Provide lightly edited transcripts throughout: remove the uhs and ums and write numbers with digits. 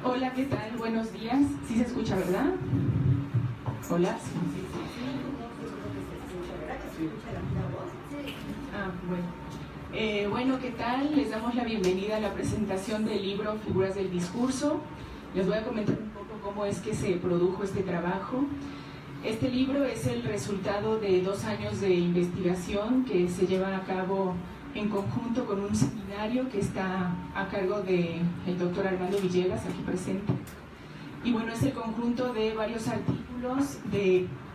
Hola, ¿qué tal? Buenos días. ¿Sí se escucha, verdad? Hola. Bueno. Bueno, ¿qué tal? Les damos la bienvenida a la presentación del libro Figuras del Discurso. Les voy a comentar un poco cómo es que se produjo este trabajo. Este libro es el resultado de 2 años de investigación que se lleva a cabo en conjunto con un seminario que está a cargo del doctor Armando Villegas, aquí presente. Y bueno, es el conjunto de varios artículos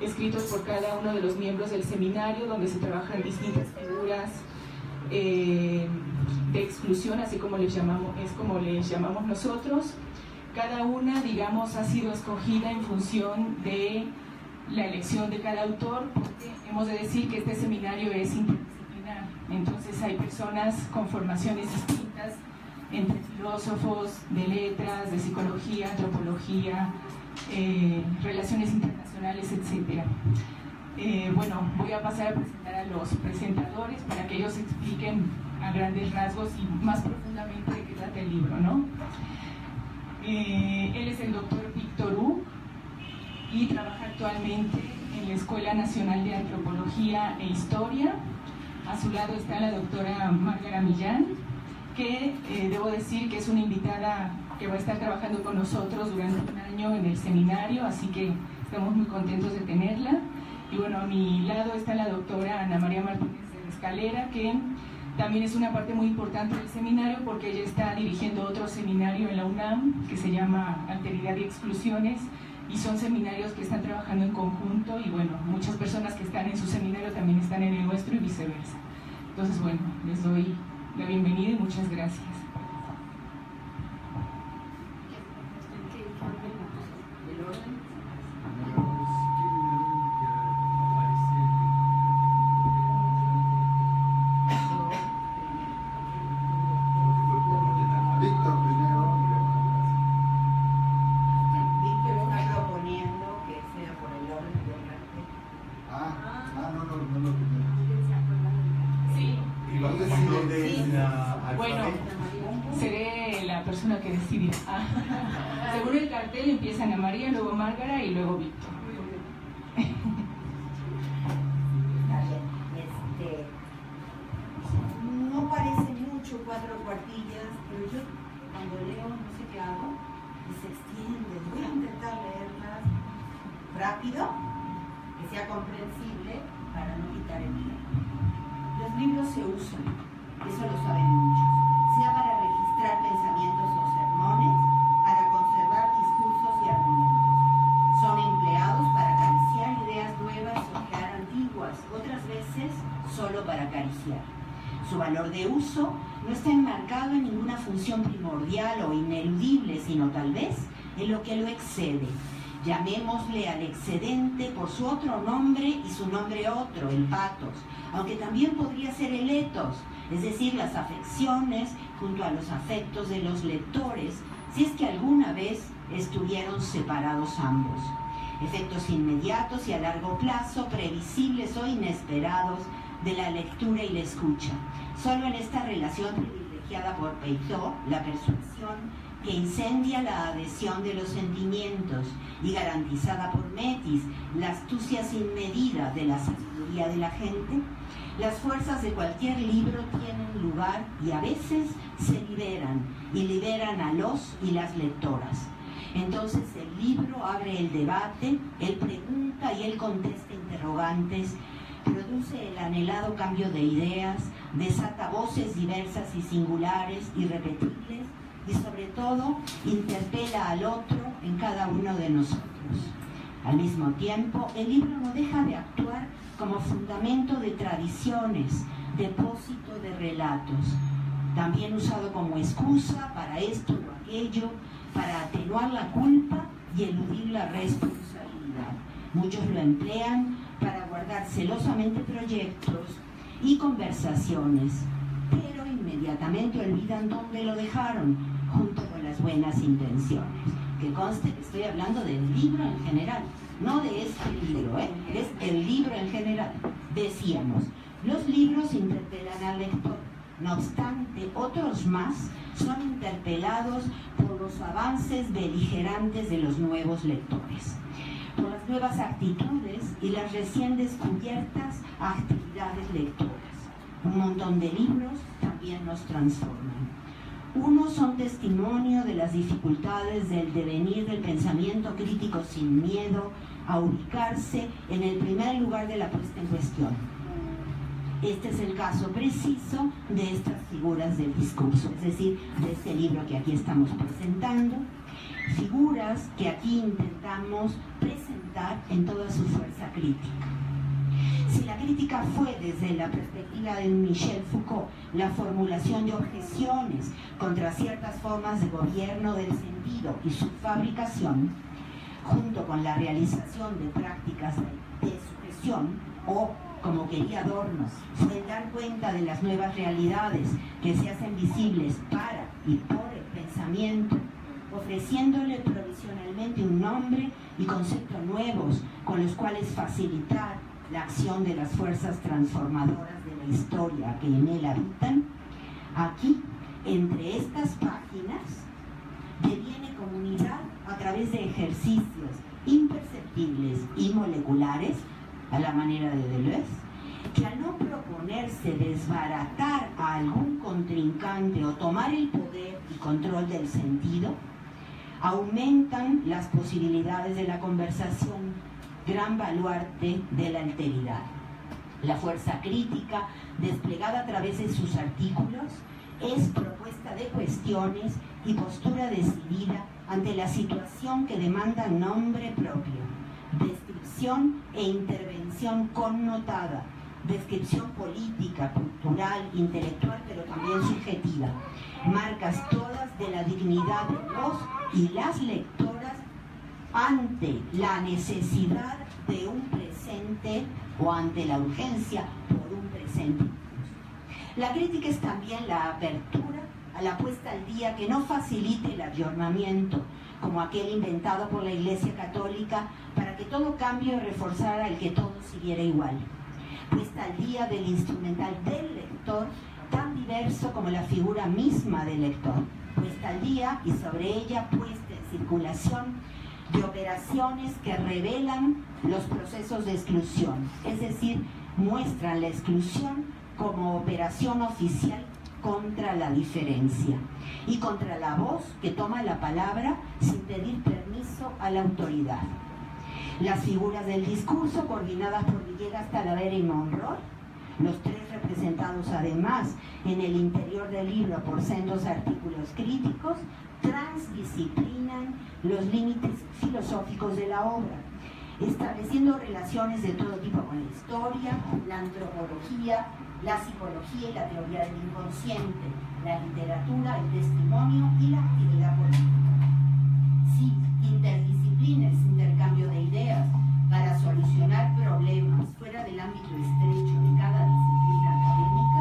escritos por cada uno de los miembros del seminario, donde se trabajan distintas figuras de exclusión, así como les llamamos nosotros. Cada una, digamos, ha sido escogida en función de la elección de cada autor, porque hemos de decir que este seminario es interdisciplinar. Entonces hay personas con formaciones distintas, entre filósofos, de letras, de psicología, antropología, relaciones internacionales, etc. Bueno, voy a pasar a presentar a los presentadores para que ellos expliquen a grandes rasgos y más profundamente de qué trata el libro, ¿no? Él es el doctor Víctor Hu y trabaja actualmente en la Escuela Nacional de Antropología e Historia. A su lado está la doctora Márgara Millán, que debo decir que es una invitada que va a estar trabajando con nosotros durante un año en el seminario, así que estamos muy contentos de tenerla. Y bueno, a mi lado está la doctora Ana María Martínez de la Escalera, que también es una parte muy importante del seminario porque ella está dirigiendo otro seminario en la UNAM que se llama Alteridad y Exclusiones, y son seminarios que están trabajando en conjunto, y bueno, muchas personas que están en su seminario también están en el nuestro y viceversa. Entonces, bueno, les doy la bienvenida y muchas gracias. Que decidirá. Según el cartel empieza Ana María, luego Márgara y luego Víctor. No parece mucho 4 cuartillas, pero yo cuando leo no sé qué hago y se extiende. Voy a intentar leerlas rápido, que sea comprensible para no quitar el tiempo. Los libros se usan, eso lo saben muchos, sea para registrar pensamientos o sermones, para conservar discursos y argumentos. Son empleados para acariciar ideas nuevas o crear antiguas, otras veces solo para acariciar. Su valor de uso no está enmarcado en ninguna función primordial o ineludible, sino tal vez en lo que lo excede. Llamémosle al excedente por su otro nombre y su nombre otro, el pathos, aunque también podría ser el ethos, es decir, las afecciones junto a los afectos de los lectores, si es que alguna vez estuvieron separados ambos. Efectos inmediatos y a largo plazo, previsibles o inesperados de la lectura y la escucha. Solo en esta relación privilegiada por Peiró, la persuasión que incendia la adhesión de los sentimientos, y garantizada por Metis, la astucia sin medida de la sabiduría de la gente, las fuerzas de cualquier libro tienen lugar y a veces se liberan, y liberan a los y las lectoras. Entonces el libro abre el debate, él pregunta y él contesta interrogantes, produce el anhelado cambio de ideas, desata voces diversas y singulares, irrepetibles, y sobre todo interpela al otro en cada uno de nosotros. Al mismo tiempo, el libro no deja de actuar como fundamento de tradiciones, depósito de relatos, también usado como excusa para esto o aquello, para atenuar la culpa y eludir la responsabilidad. Muchos lo emplean para guardar celosamente proyectos y conversaciones, pero inmediatamente olvidan dónde lo dejaron, junto con las buenas intenciones. Que conste que estoy hablando del libro en general, no de este libro, es el libro en general. Decíamos, los libros interpelan al lector, No obstante, otros más son interpelados por los avances beligerantes de los nuevos lectores, por las nuevas actitudes y las recién descubiertas actividades lectoras. Un montón de libros también nos transforman. Unos son testimonio de las dificultades del devenir del pensamiento crítico sin miedo a ubicarse en el primer lugar de la puesta en cuestión. Este es el caso preciso de estas figuras del discurso, es decir, de este libro que aquí estamos presentando, figuras que aquí intentamos presentar en toda su fuerza crítica. Si la crítica fue desde la perspectiva de Michel Foucault la formulación de objeciones contra ciertas formas de gobierno del sentido y su fabricación, junto con la realización de prácticas de sujeción, o, como quería Adorno, fue el dar cuenta de las nuevas realidades que se hacen visibles para y por el pensamiento, ofreciéndole provisionalmente un nombre y conceptos nuevos con los cuales facilitar la acción de las fuerzas transformadoras de la historia que en él habitan. Aquí, entre estas páginas, deviene comunidad a través de ejercicios imperceptibles y moleculares, a la manera de Deleuze, que al no proponerse desbaratar a algún contrincante o tomar el poder y control del sentido, aumentan las posibilidades de la conversación, gran baluarte de la alteridad. La fuerza crítica, desplegada a través de sus artículos, es propuesta de cuestiones y postura decidida ante la situación que demanda nombre propio, descripción e intervención connotada, descripción política, cultural, intelectual, pero también subjetiva, marcas todas de la dignidad de los y las lectoras ante la necesidad de un presente o ante la urgencia por un presente. La crítica es también la apertura a la puesta al día que no facilite el ayornamiento, como aquel inventado por la Iglesia Católica para que todo cambio reforzara el que todo siguiera igual. Puesta al día del instrumental del lector, tan diverso como la figura misma del lector. Puesta al día y sobre ella puesta en circulación de operaciones que revelan los procesos de exclusión, es decir, muestran la exclusión como operación oficial contra la diferencia y contra la voz que toma la palabra sin pedir permiso a la autoridad. Las figuras del discurso, coordinadas por Villegas, Talavera y Monroy, los tres representados además en el interior del libro por sendos artículos críticos, transdisciplinan los límites filosóficos de la obra, estableciendo relaciones de todo tipo con la historia, la antropología, la psicología y la teoría del inconsciente, la literatura, el testimonio y la actividad política. Sí, interdisciplina es intercambio de ideas para solucionar problemas fuera del ámbito estrecho de cada disciplina académica.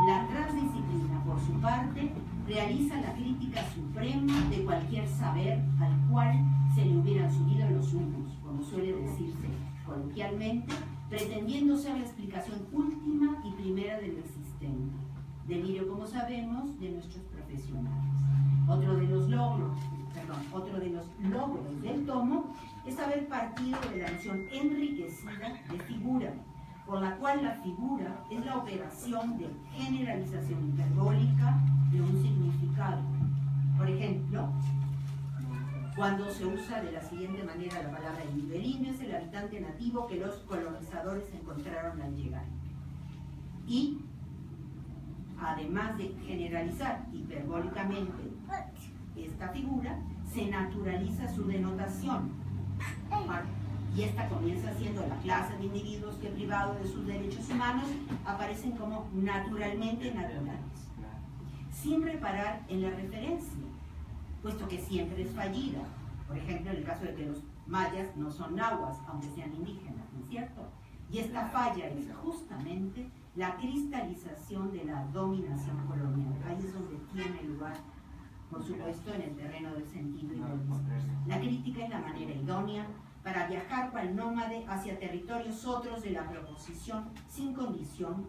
La transdisciplina, por su parte, realiza la crítica suprema de cualquier saber al cual se le hubieran subido los humos, como suele decirse coloquialmente, pretendiendo ser la explicación última y primera de lo existente, delirio, como sabemos, de nuestros profesionales. Otro de los logros del tomo es haber partido de la noción enriquecida de figura, por la cual la figura es la operación de generalización hiperbólica de un significado. Por ejemplo, cuando se usa de la siguiente manera la palabra ribereño, es el habitante nativo que los colonizadores encontraron al llegar. Y, además de generalizar hiperbólicamente esta figura, se naturaliza su denotación. Y esta comienza siendo la clase de individuos que, privados de sus derechos humanos, aparecen como naturalmente naturales, sin reparar en la referencia, puesto que siempre es fallida. Por ejemplo, en el caso de que los mayas no son nahuas, aunque sean indígenas, ¿no es cierto? Y esta falla es justamente la cristalización de la dominación colonial. Ahí es donde tiene lugar, por supuesto, en el terreno del sentido y del discurso. La crítica es la manera idónea para viajar cual nómade hacia territorios otros de la proposición sin condición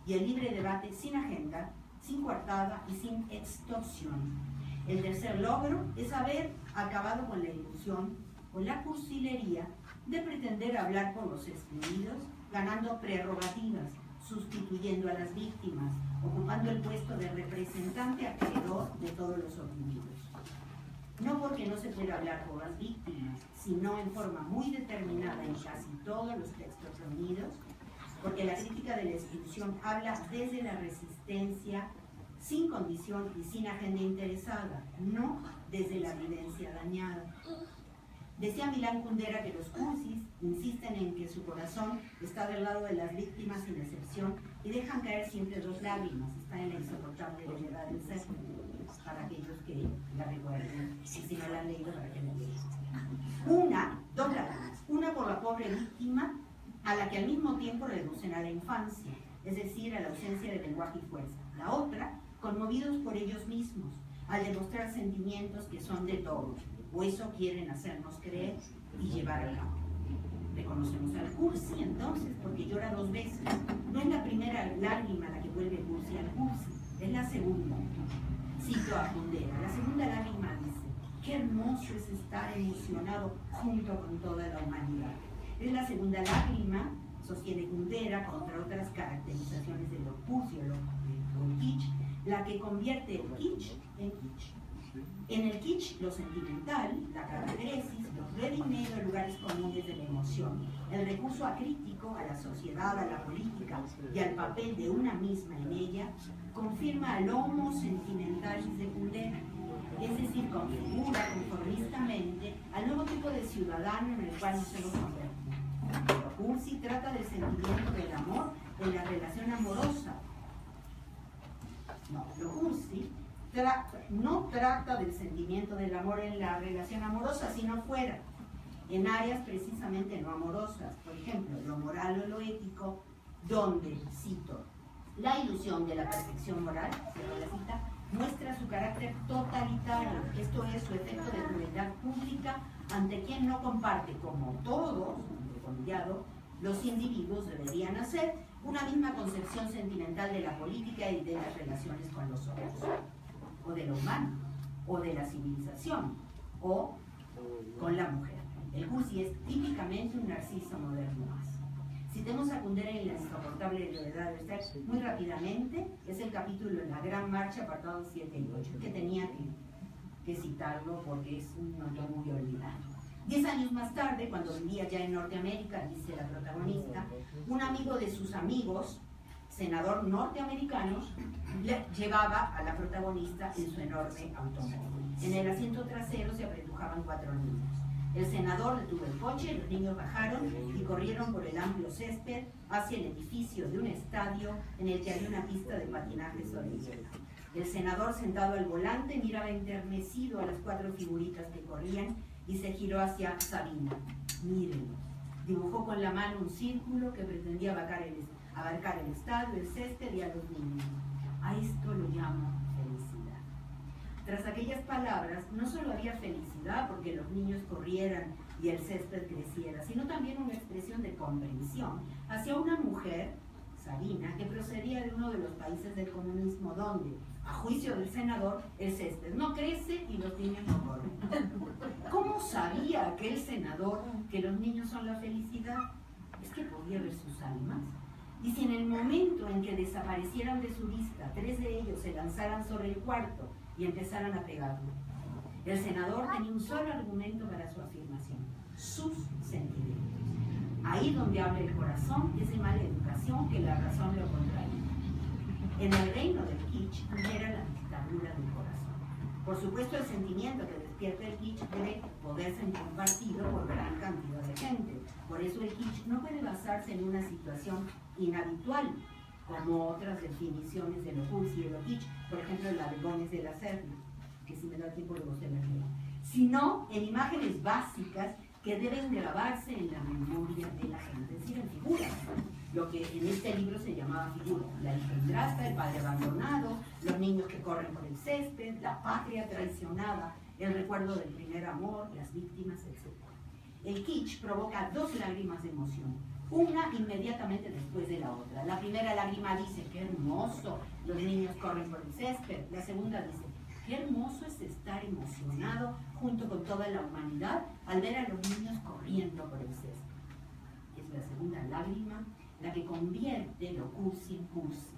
y el libre debate sin agenda sin coartada y sin extorsión. El tercer logro es haber acabado con la ilusión o la cursilería de pretender hablar por los excluidos, ganando prerrogativas, sustituyendo a las víctimas, ocupando el puesto de representante acreedor de todos los oprimidos. No porque no se pueda hablar por las víctimas, sino en forma muy determinada en casi todos los textos reunidos, porque la crítica de la exclusión habla desde la resistencia, sin condición y sin agenda interesada, no desde la vivencia dañada. Decía Milán Kundera que los cursis insisten en que su corazón está del lado de las víctimas sin excepción y dejan caer siempre dos lágrimas. Está en la insoportable levedad del sexo, para aquellos que la recuerden, y si no la han leído, para que la lean. Dos lágrimas. Una por la pobre víctima, a la que al mismo tiempo reducen a la infancia, es decir, a la ausencia de lenguaje y fuerza. La otra, conmovidos por ellos mismos, al demostrar sentimientos que son de todos, o eso quieren hacernos creer y llevar a cabo. Reconocemos al cursi entonces, porque llora dos veces. No es la primera lágrima la que vuelve cursi al cursi, es la segunda. Cito a Kundera, la segunda lágrima dice: qué hermoso es estar emocionado junto con toda la humanidad. Es la segunda lágrima, sostiene Kundera, contra otras caracterizaciones de lo cursi o lo kitsch, la que convierte el kitsch en kitsch. En el kitsch, lo sentimental, la catequesis, los ready-made lugares comunes de la emoción, el recurso acrítico a la sociedad, a la política y al papel de una misma en ella, confirma al homo sentimentalis de Kundera, es decir, configura conformistamente al nuevo tipo de ciudadano en el cual nos hemos convertido. Lo cursi trata del sentimiento del amor en la relación amorosa. No, lo cursi no trata del sentimiento del amor en la relación amorosa, sino fuera, en áreas precisamente no amorosas, por ejemplo, lo moral o lo ético, donde, cito, la ilusión de la perfección moral, cierro la cita, muestra su carácter totalitario, esto es, su efecto de crueldad pública ante quien no comparte, como todos, entrecomillado, los individuos deberían hacer, una misma concepción sentimental de la política y de las relaciones con los otros, o de lo humano, o de la civilización, o con la mujer. El cursi es típicamente un narciso moderno más. Citemos a Kundera en la insoportable levedad del sexo muy rápidamente, es el capítulo en la Gran Marcha, apartados 7 y 8, que tenía que citarlo porque es un autor muy olvidado. 10 años más tarde, cuando vivía ya en Norteamérica, dice la protagonista, un amigo de sus amigos, senador norteamericano, le llevaba a la protagonista en su enorme automóvil. En el asiento trasero se apretujaban 4 niños. El senador detuvo el coche, los niños bajaron y corrieron por el amplio césped hacia el edificio de un estadio en el que había una pista de patinaje sobre hielo. El senador, sentado al volante, miraba enternecido a las 4 figuritas que corrían y se giró hacia Sabina. Mírenlo. Dibujó con la mano un círculo que pretendía abarcar el estadio, el césped y a los niños. A esto lo llamo felicidad. Tras aquellas palabras, no solo había felicidad porque los niños corrieran y el césped creciera, sino también una expresión de comprensión hacia una mujer, Sabina, que procedía de uno de los países del comunismo donde, a juicio del senador, el césped no crece y los niños no corren. ¿Cómo sabía aquel senador que los niños son la felicidad? Es que podía ver sus almas. Y si en el momento en que desaparecieran de su vista, 3 de ellos se lanzaran sobre el cuarto y empezaran a pegarlo. El senador tenía un solo argumento para su afirmación: sus sentimientos. Ahí donde habla el corazón es de mala educación que la razón lo contraría. En el reino del kitsch era la dictadura del corazón. Por supuesto, el sentimiento que despierta el kitsch debe poder ser compartido por gran cantidad de gente. Por eso el kitsch no puede basarse en una situación inhabitual, como otras definiciones de lo cursi y de lo kitsch, por ejemplo, la de Gómez de la Serna, que si me da tiempo luego se la leo, sino en imágenes básicas que deben grabarse en la memoria de la gente, es decir, en figuras, lo que en este libro se llamaba figuras: la engendrasta, el padre abandonado, los niños que corren por el césped, la patria traicionada, el recuerdo del primer amor, las víctimas, etc. El kitsch provoca 2 lágrimas de emoción: una inmediatamente después de la otra. La primera lágrima dice, qué hermoso, los niños corren por el césped. La segunda dice, qué hermoso es estar emocionado junto con toda la humanidad al ver a los niños corriendo por el césped. Es la segunda lágrima la que convierte lo cursi en cursi.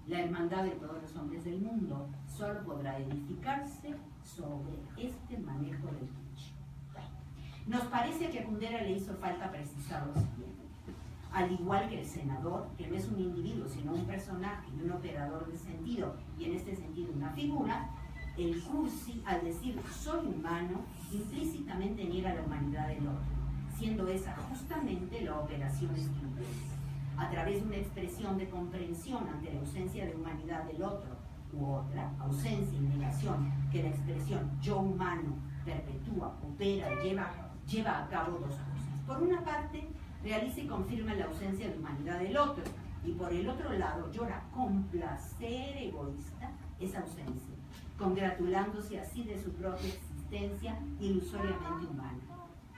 La hermandad de todos los hombres del mundo solo podrá edificarse sobre este manejo del kitsch. Nos parece que a Kundera le hizo falta precisar lo siguiente. Al igual que el senador, que no es un individuo, sino un personaje y un operador de sentido, y en este sentido una figura, el cursi, al decir soy humano, implícitamente niega la humanidad del otro, siendo esa justamente la operación excluyente. A través de una expresión de comprensión ante la ausencia de humanidad del otro, u otra, ausencia y negación, que la expresión yo humano perpetúa, opera, lleva a cabo dos cosas. Por una parte, realiza y confirma la ausencia de humanidad del otro, y por el otro lado llora con placer egoísta esa ausencia, congratulándose así de su propia existencia ilusoriamente humana,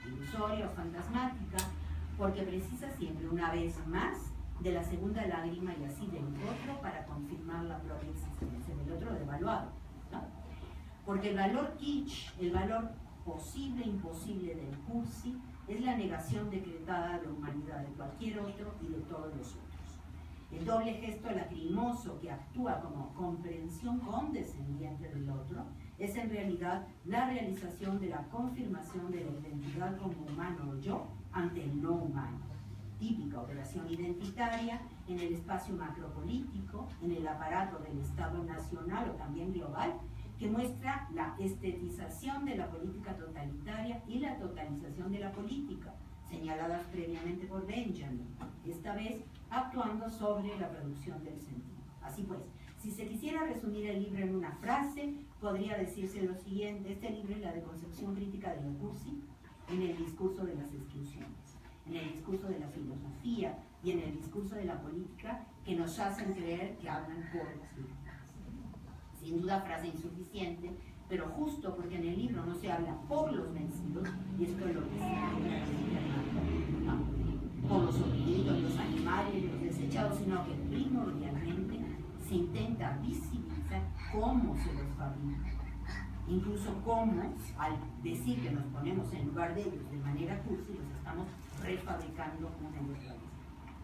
ilusoria o fantasmática, porque precisa siempre una vez más de la segunda lágrima y así del otro para confirmar la propia existencia, del otro devaluado, ¿no? Porque el valor kitsch, el valor posible e imposible del cursi, es la negación decretada de la humanidad de cualquier otro y de todos los otros. El doble gesto lacrimoso que actúa como comprensión condescendiente del otro es en realidad la realización de la confirmación de la identidad como humano o yo ante el no humano. Típica operación identitaria en el espacio macropolítico, en el aparato del Estado nacional o también global, que muestra la estetización de la política totalitaria y la totalización de la política, señaladas previamente por Benjamin, esta vez actuando sobre la producción del sentido. Así pues, si se quisiera resumir el libro en una frase, podría decirse lo siguiente: este libro es la deconstrucción crítica de la cursi en el discurso de las exclusiones, en el discurso de la filosofía y en el discurso de la política que nos hacen creer que hablan por las víctimas. Sin duda frase insuficiente, pero justo porque en el libro no se habla por los vencidos, y esto es lo que se ¿no? por los oprimidos, los animales, los desechados, sino que primordialmente se intenta visibilizar cómo se los fabrica. Incluso cómo, al decir que nos ponemos en lugar de ellos de manera cursi, los estamos refabricando una y otra vez.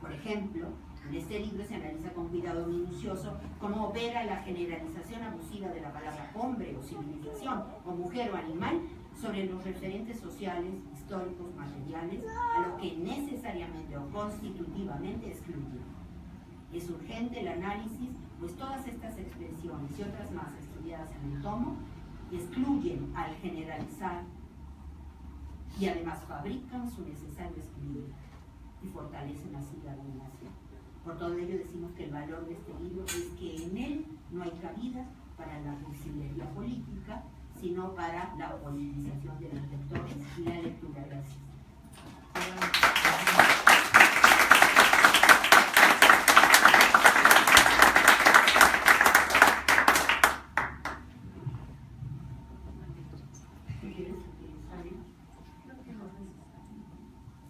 Por ejemplo, en este libro se analiza con cuidado minucioso cómo opera la generalización abusiva de la palabra hombre o civilización, o mujer o animal, sobre los referentes sociales, históricos, materiales, a los que necesariamente o constitutivamente excluyen. Es urgente el análisis, pues todas estas expresiones y otras más estudiadas en el tomo excluyen al generalizar y además fabrican su necesario excluir y fortalecen así la dominación. Por todo ello decimos que el valor de este libro es que en él no hay cabida para la cursilería política, sino para la politización de los lectores y la lectura. Gracias.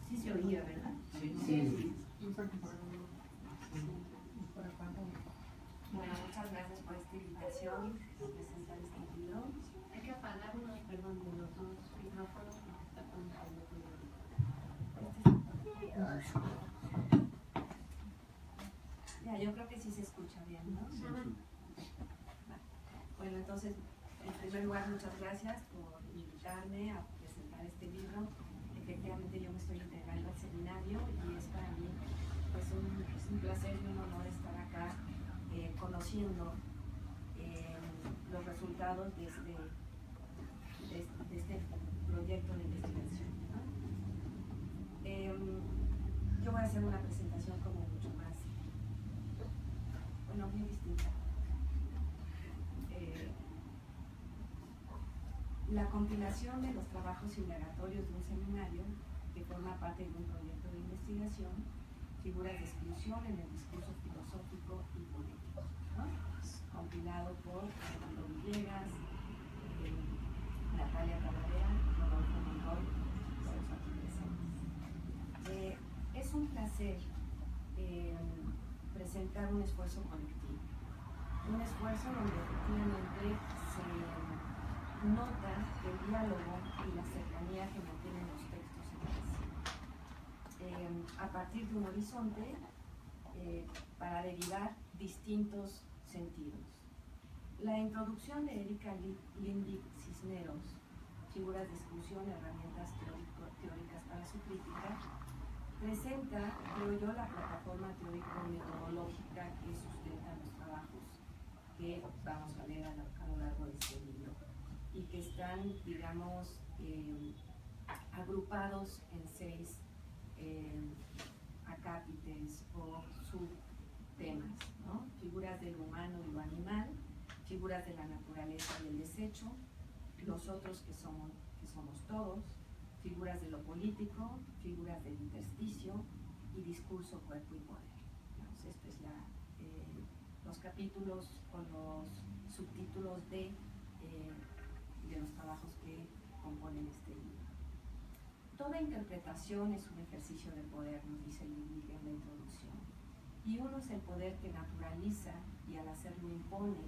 Sí se oía, ¿verdad? Sí. Bueno, muchas gracias por esta invitación a presentar este libro. Hay que apagar uno, perdón, de los dos micrófonos porque está conectando ya, yo creo que sí se escucha bien, ¿no? Sí. Bueno, entonces, en primer lugar, muchas gracias por invitarme a presentar este libro. Efectivamente, yo me estoy integrando al seminario y es para mí pues un placer y un honor estar acá conociendo los resultados de este proyecto de investigación, ¿no? Yo voy a hacer una presentación como mucho más, bueno, muy distinta. La compilación de los trabajos indagatorios de un seminario que forma parte de un proyecto de investigación, figuras de exclusión en el discurso filosófico y político, ¿no? Compilado por Armando Villegas, Natalia Talavera, Rodolfo Monroy, todos aquí presentes. Es un placer ser presentar un esfuerzo colectivo. Un esfuerzo donde efectivamente se nota el diálogo y la cercanía que mantienen los textos entre sí. A partir de un horizonte para derivar distintos sentidos. La introducción de Erika Lindy Cisneros, Figuras de discusión, herramientas teóricas para su crítica, presenta, creo yo, la plataforma teórico-metodológica que sustenta los trabajos que vamos a leer a lo largo de este libro y que están, digamos, agrupados en 6 acápites o subtemas, ¿no? Figuras del humano y lo animal, figuras de la naturaleza y el desecho, los otros que somos todos, figuras de lo político, figuras del intersticio y discurso, cuerpo y poder. Entonces, esto es los capítulos o los subtítulos de los trabajos que componen este libro. Toda interpretación es un ejercicio de poder, nos dice Lindy en la introducción. Y uno es el poder que naturaliza y al hacerlo impone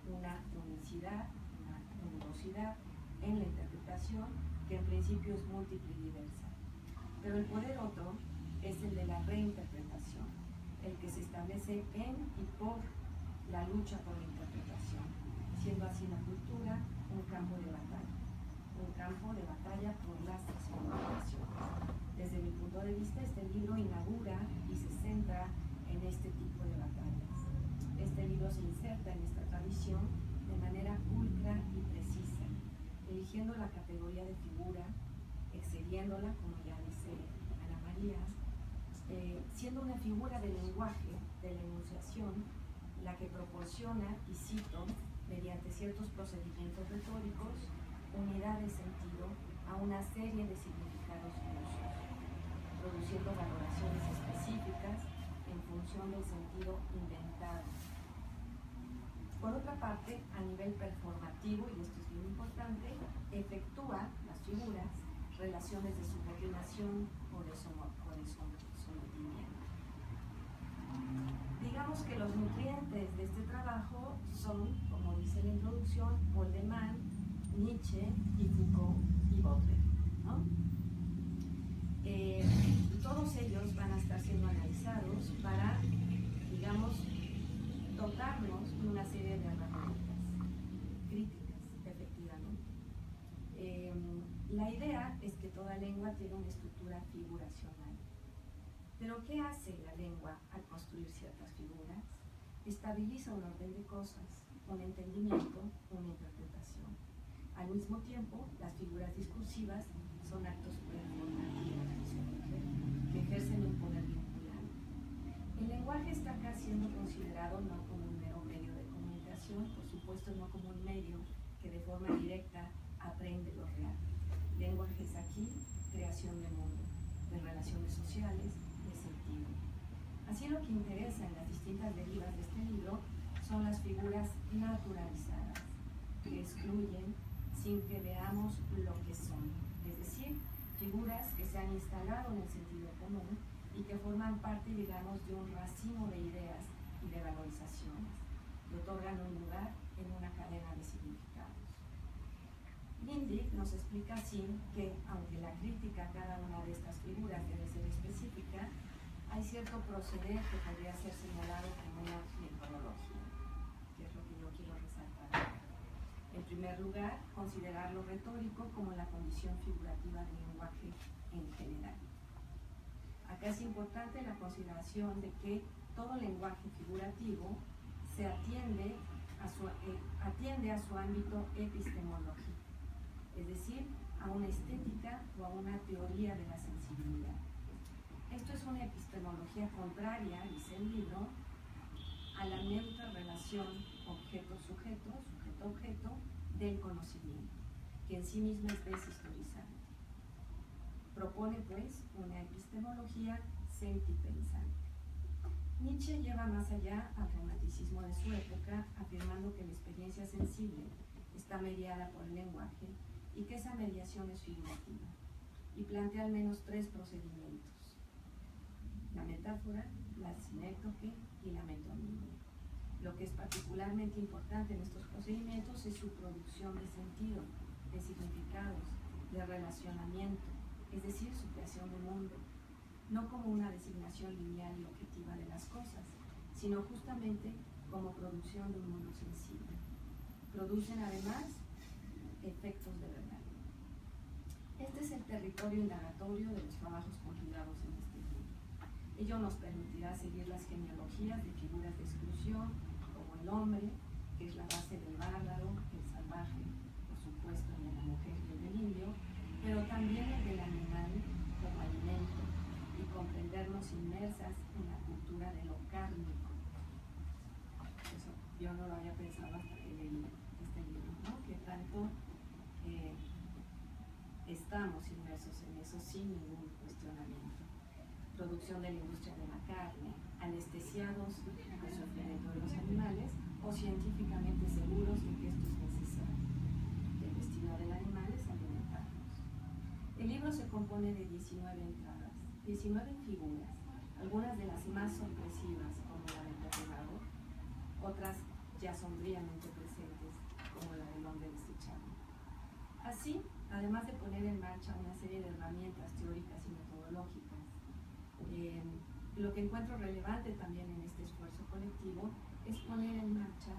una unicidad, una univocidad en la interpretación que en principio es múltiple y diversa. Pero el poder otro es el de la reinterpretación, el que se establece en y por la lucha por la interpretación, siendo así la cultura un campo de batalla por las transformaciones. Desde mi punto de vista, este libro inaugura y se centra en este tipo de batallas. Este libro se inserta en esta tradición de manera pulcra y precisa, eligiendo la categoría de figura, excediéndola, como ya dice Ana María, siendo una figura del lenguaje, de la enunciación, la que proporciona, y cito, mediante ciertos procedimientos retóricos, unidad de sentido a una serie de significados y usos, produciendo valoraciones específicas en función del sentido inventado. Por otra parte, a nivel performativo, y esto es bien importante, efectúa las figuras relaciones de subordinación o de sometimiento. Digamos que los nutrientes de este trabajo son, como dice la introducción, Goldman, Nietzsche y Foucault y Baudelaire, ¿no? Todos ellos van a estar siendo analizados para, digamos, dotarnos de una serie de herramientas críticas, efectivamente. La idea es que toda lengua tiene una estructura figuracional. Pero ¿qué hace la lengua al construir ciertas figuras? Estabiliza un orden de cosas, un entendimiento, una interpretación. Al mismo tiempo, las figuras discursivas son actos performativos que ejercen un poder vinculante. El lenguaje está acá siendo considerado no como un mero medio de comunicación, por supuesto no como un medio que de forma directa aprende lo real. Lenguaje es aquí creación de mundo, de relaciones sociales, de sentido. Así lo que interesa en las distintas derivas de este libro son las figuras naturalizadas, que excluyen sin que veamos lo que son, es decir, figuras que se han instalado en el sentido común y que forman parte, digamos, de un racimo de ideas y de valorizaciones, que otorgan un lugar en una cadena de significados. Lindy nos explica así que, aunque la crítica a cada una de estas figuras debe ser específica, hay cierto proceder que podría ser señalado como una metodología, que es lo que yo quiero resaltar. En primer lugar, considerar lo retórico como la condición figurativa del lenguaje en general. Acá es importante la consideración de que todo lenguaje figurativo se atiende a su ámbito epistemológico, es decir, a una estética o a una teoría de la sensibilidad. Esto es una epistemología contraria, dice el libro, a la neutra relación objeto-sujeto, sujeto-objeto del conocimiento, que en sí misma es deshistorizante. Propone, pues, una epistemología sentipensante. Nietzsche lleva más allá al romanticismo de su época, afirmando que la experiencia sensible está mediada por el lenguaje y que esa mediación es figurativa, y plantea al menos 3 procedimientos. la metáfora, la sinécdoque y la metonimia. Lo que es particularmente importante en estos procedimientos es su producción de sentido, de significados, de relacionamiento, es decir, su creación de mundo, no como una designación lineal y objetiva de las cosas, sino justamente como producción de un mundo sensible. Producen además efectos de verdad. Este es el territorio indagatorio de los trabajos conjugados en este libro. Ello nos permitirá seguir las genealogías de figuras de exclusión, como el hombre, que es la base del bárbaro, el salvaje, por supuesto el de la mujer y el del indio, pero también el del animal como alimento, y comprendernos inmersas en la cultura de lo kármico. Eso yo no lo había pensado hasta que leí este libro, ¿no? Que tanto estamos inmersos en eso sin ningún cuestionamiento. Producción de la industria de la carne, anestesiados al sufrimiento de los animales o científicamente seguros de que esto es necesario. El destino del animal es alimentarnos. El libro se compone de 19 entradas, 19 figuras, algunas de las más sorpresivas, como la del perrogado, otras ya sombríamente presentes, como la del hombre desechable. Así, además de poner en marcha una serie de herramientas teóricas y metodológicas, lo que encuentro relevante también en este esfuerzo colectivo es poner en marcha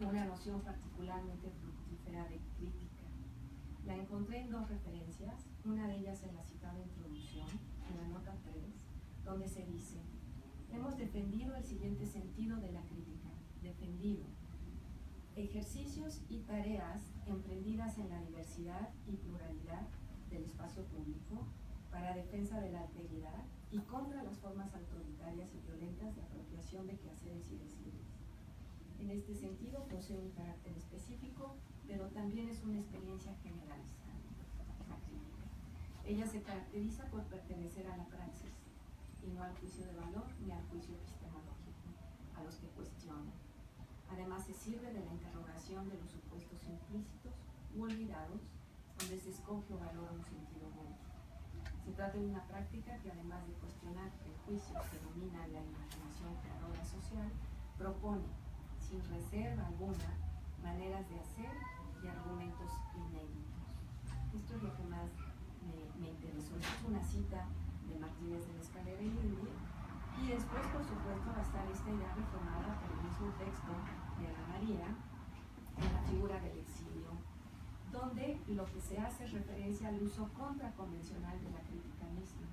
una noción particularmente fructífera de crítica. La encontré en dos referencias, una de ellas en la citada introducción, en la nota 3, donde se dice: hemos defendido el siguiente sentido de la crítica, defendido ejercicios y tareas emprendidas en la diversidad y pluralidad del espacio público para defensa de la alteridad y contra las formas autoritarias y violentas de apropiación de quehaceres y decisiones. En este sentido posee un carácter específico, pero también es una experiencia generalizada, la crítica. Ella se caracteriza por pertenecer a la praxis, y no al juicio de valor ni al juicio epistemológico, a los que cuestionan. Además, se sirve de la interrogación de los supuestos implícitos u olvidados, donde se escoge o valora un sentido bueno. Se trata de una práctica que, además de cuestionar prejuicios que dominan la imaginación creadora social, propone, sin reserva alguna, maneras de hacer y argumentos inéditos. Esto es lo que más me interesó. Esta es una cita de Martínez de la Escalera y Linde, y después, por supuesto, va a estar esta idea reformada por el mismo texto de Ana María, en la figura del exilio, donde lo que se hace es referencia al uso contraconvencional de la crítica misma,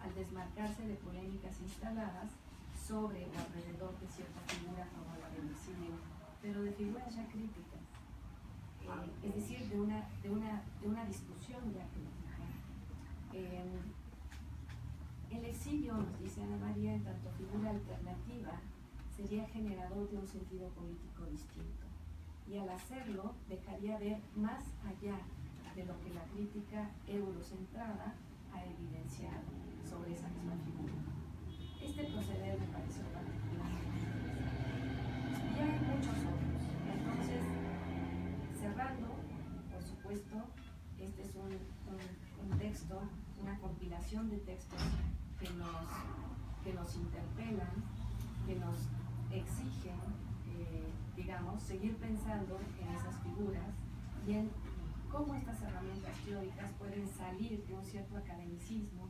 al desmarcarse de polémicas instaladas sobre o alrededor de cierta figura como la del exilio, pero de figuras ya críticas, es decir, de una discusión ya crítica. El exilio, nos dice Ana María, en tanto figura alternativa, sería generador de un sentido político distinto, y al hacerlo dejaría ver más allá de lo que la crítica eurocentrada ha evidenciado sobre esa misma figura. Este proceder me pareció particularmente interesante. Y hay muchos otros. Entonces, cerrando, por supuesto, este es un texto, una compilación de textos que nos interpelan, que nos exigen, digamos, seguir pensando en esas figuras y en cómo estas herramientas teóricas pueden salir de un cierto academicismo,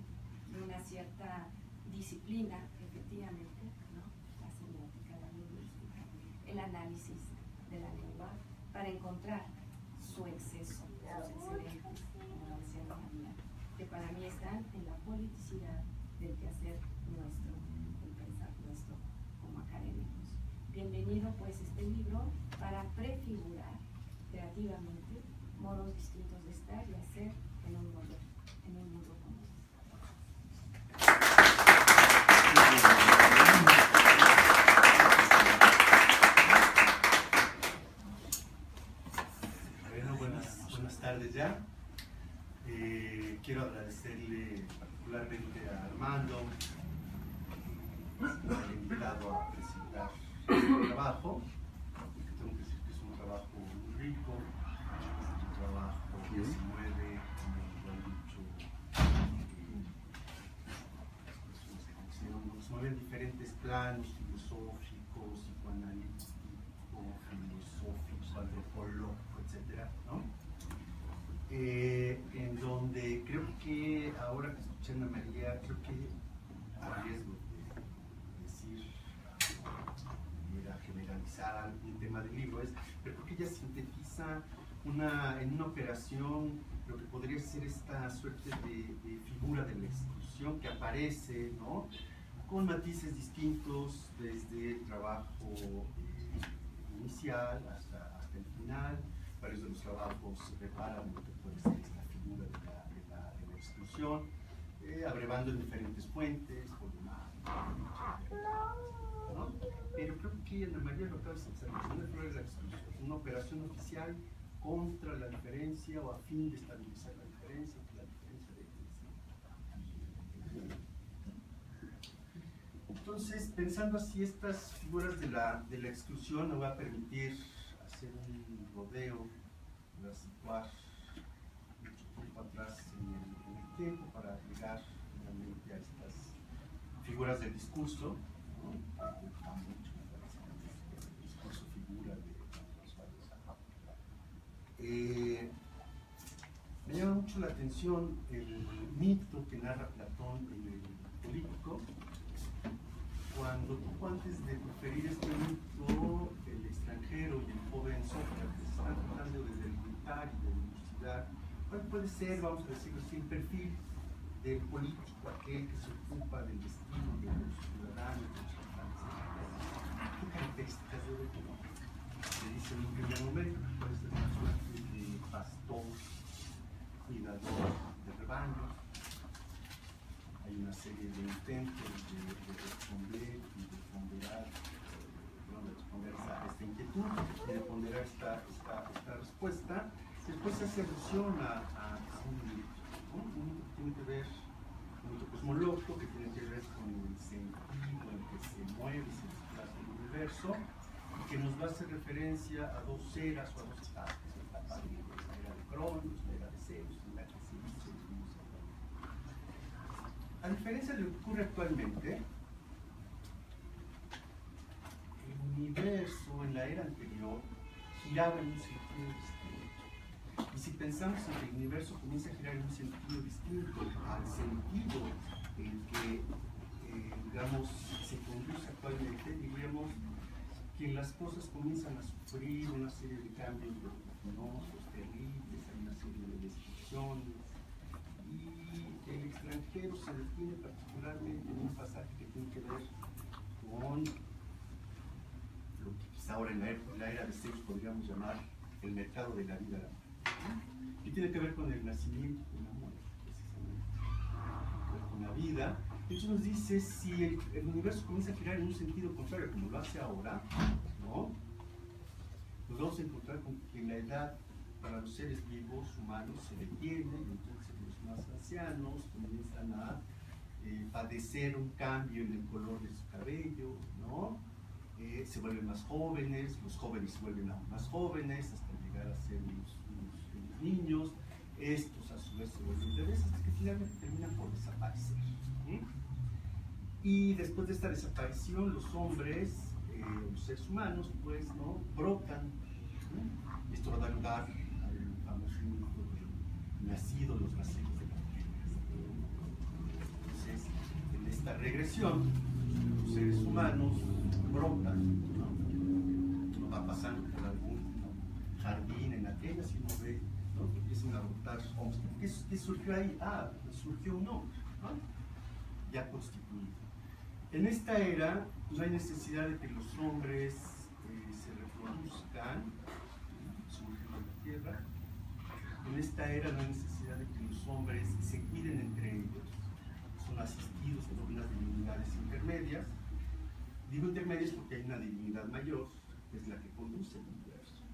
de una cierta disciplina, efectivamente, ¿no? La semiótica, la lingüística, el análisis de la lengua, para encontrar su exceso, sus excedentes, como lo decía Ana María, que para mí están en la politicidad del quehacer nuestro, el pensar nuestro como académicos. Bienvenido pues este libro para prefigurar creativamente modos distintos de estar y hacer en un mundo común. Bueno, buenas tardes ya. Quiero agradecerle particularmente a Armando por haber invitado a presentar este trabajo. Tengo que decir que es un trabajo muy rico, es un trabajo que se mueve, como lo han dicho las personas que mencionan, planos filosófico, psicoanalítico, filosófico, antropológico, etc., ¿no? En donde creo que ahora que escuché a Ana María, creo que a riesgo de decir, generalizar el tema del libro, pero creo que ella sintetiza en una operación lo que podría ser esta suerte de figura de la exclusión que aparece, ¿no?, con matices distintos desde el trabajo inicial hasta el final. Varios de los trabajos se preparan lo que puede ser esta figura de la exclusión, abrevando en diferentes fuentes, ¿no? Pero creo que Ana María lo acaba de seleccionar la exclusión, una operación oficial contra la diferencia o a fin de estabilizar la diferencia, la diferencia de. Entonces, pensando así estas figuras de la exclusión, me va a permitir hacer un rodeo, voy a situar mucho tiempo atrás en el tiempo para llegar finalmente a estas figuras del discurso, ¿no? El discurso figura de me llama mucho la atención el mito que narra Platón en el Político. Cuando poco antes de proferir este mito, el extranjero y el joven Sócrates están tratando de delimitar y de dilucidar cuál puede ser, vamos a decirlo así, el perfil del político, aquel que se ocupa del destino de los ciudadanos, de los habitantes. ¿Qué características debe tener? Se dice en un primer momento que puede ser una suerte de pastor, cuidador de rebaños. Hay una serie de intentos de responder y de ponderar, de responder a esta inquietud y de ponderar esta respuesta. Después se hace alusión a un mito, ¿no? Un mito que tiene que ver con un mito cosmológico, que tiene que ver con el sentido en que se mueve y se desplaza el universo, y que nos va a hacer referencia a dos eras o a dos etapas, la era de Cronos, la era de Zeus, la que se dice. A diferencia de lo que ocurre actualmente, el universo en la era anterior giraba en un sentido distinto. Y si pensamos en que el universo comienza a girar en un sentido distinto al sentido en que, digamos, se conduce actualmente, diríamos que las cosas comienzan a sufrir una serie de cambios vertiginosos, terribles, hay una serie de destrucciones. Y el extranjero se detiene particularmente en un pasaje que tiene que ver con lo que quizá ahora en la era de Zeus podríamos llamar el mercado de la vida, y tiene que ver con el nacimiento, con la muerte, precisamente, con la vida. Entonces nos dice, si el universo comienza a girar en un sentido contrario, como lo hace ahora, ¿no?, nos vamos a encontrar con que la edad para los seres vivos humanos se detiene, y entonces los más ancianos comienzan a padecer un cambio en el color de su cabello, ¿no? Se vuelven más jóvenes, los jóvenes se vuelven aún más jóvenes, hasta llegar a ser unos niños. Estos a su vez se vuelven bebés, hasta que finalmente terminan por desaparecer. Y después de esta desaparición, los hombres, los seres humanos, pues, ¿no?, brotan. Esto va a dar lugar al famoso mito de los nacidos de la tierra. Entonces, en esta regresión, los seres humanos brotan, ¿no? Uno va pasando por algún jardín en Atenas y uno ve, ¿no?, que empiezan a brotar hombres. ¿Qué surgió ahí? Surgió un hombre, ¿no?, ya constituido. En esta era no hay necesidad de que los hombres se reproduzcan, surgen de la tierra. En esta era no hay necesidad de que los hombres se cuiden entre ellos, son asistidos por unas divinidades intermedias. Digo intermedias porque hay una divinidad mayor, que es la que conduce el universo.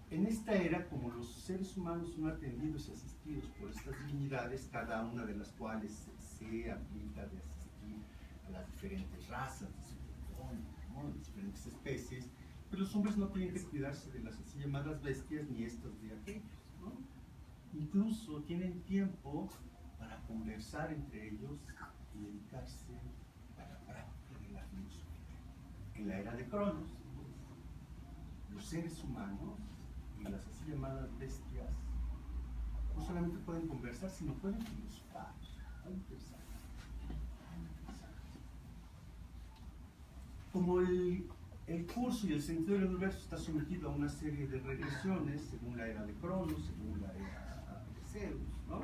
En esta era, como los seres humanos son atendidos y asistidos por estas divinidades, cada una de las cuales se aplica de asistir a las diferentes razas, de diferentes especies, pero los hombres no tienen que cuidarse de las así llamadas bestias ni estas de aquellos, ¿no? Incluso tienen tiempo para conversar entre ellos y dedicarse a la práctica de la filosofía. En la era de Cronos, los seres humanos y las así llamadas bestias no solamente pueden conversar, sino pueden filosofar, pueden pensar. Como el curso y el sentido del universo está sometido a una serie de regresiones según la era de Cronos, según la era de Zeus, ¿no?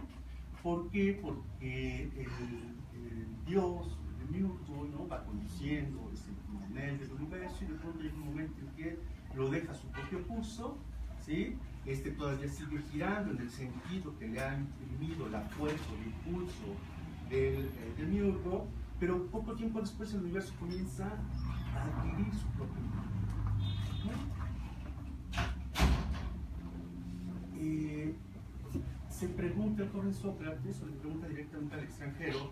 ¿Por qué? Porque el dios, el demiurgo, ¿no? Va conduciendo, es el timonel del universo y de pronto llega un momento en que lo deja a su propio curso, ¿sí? Este todavía sigue girando en el sentido que le ha imprimido la fuerza, el impulso del demiurgo, pero poco tiempo después el universo comienza a adquirir su propio mundo. Se pregunta el joven Sócrates, o le pregunta directamente al extranjero,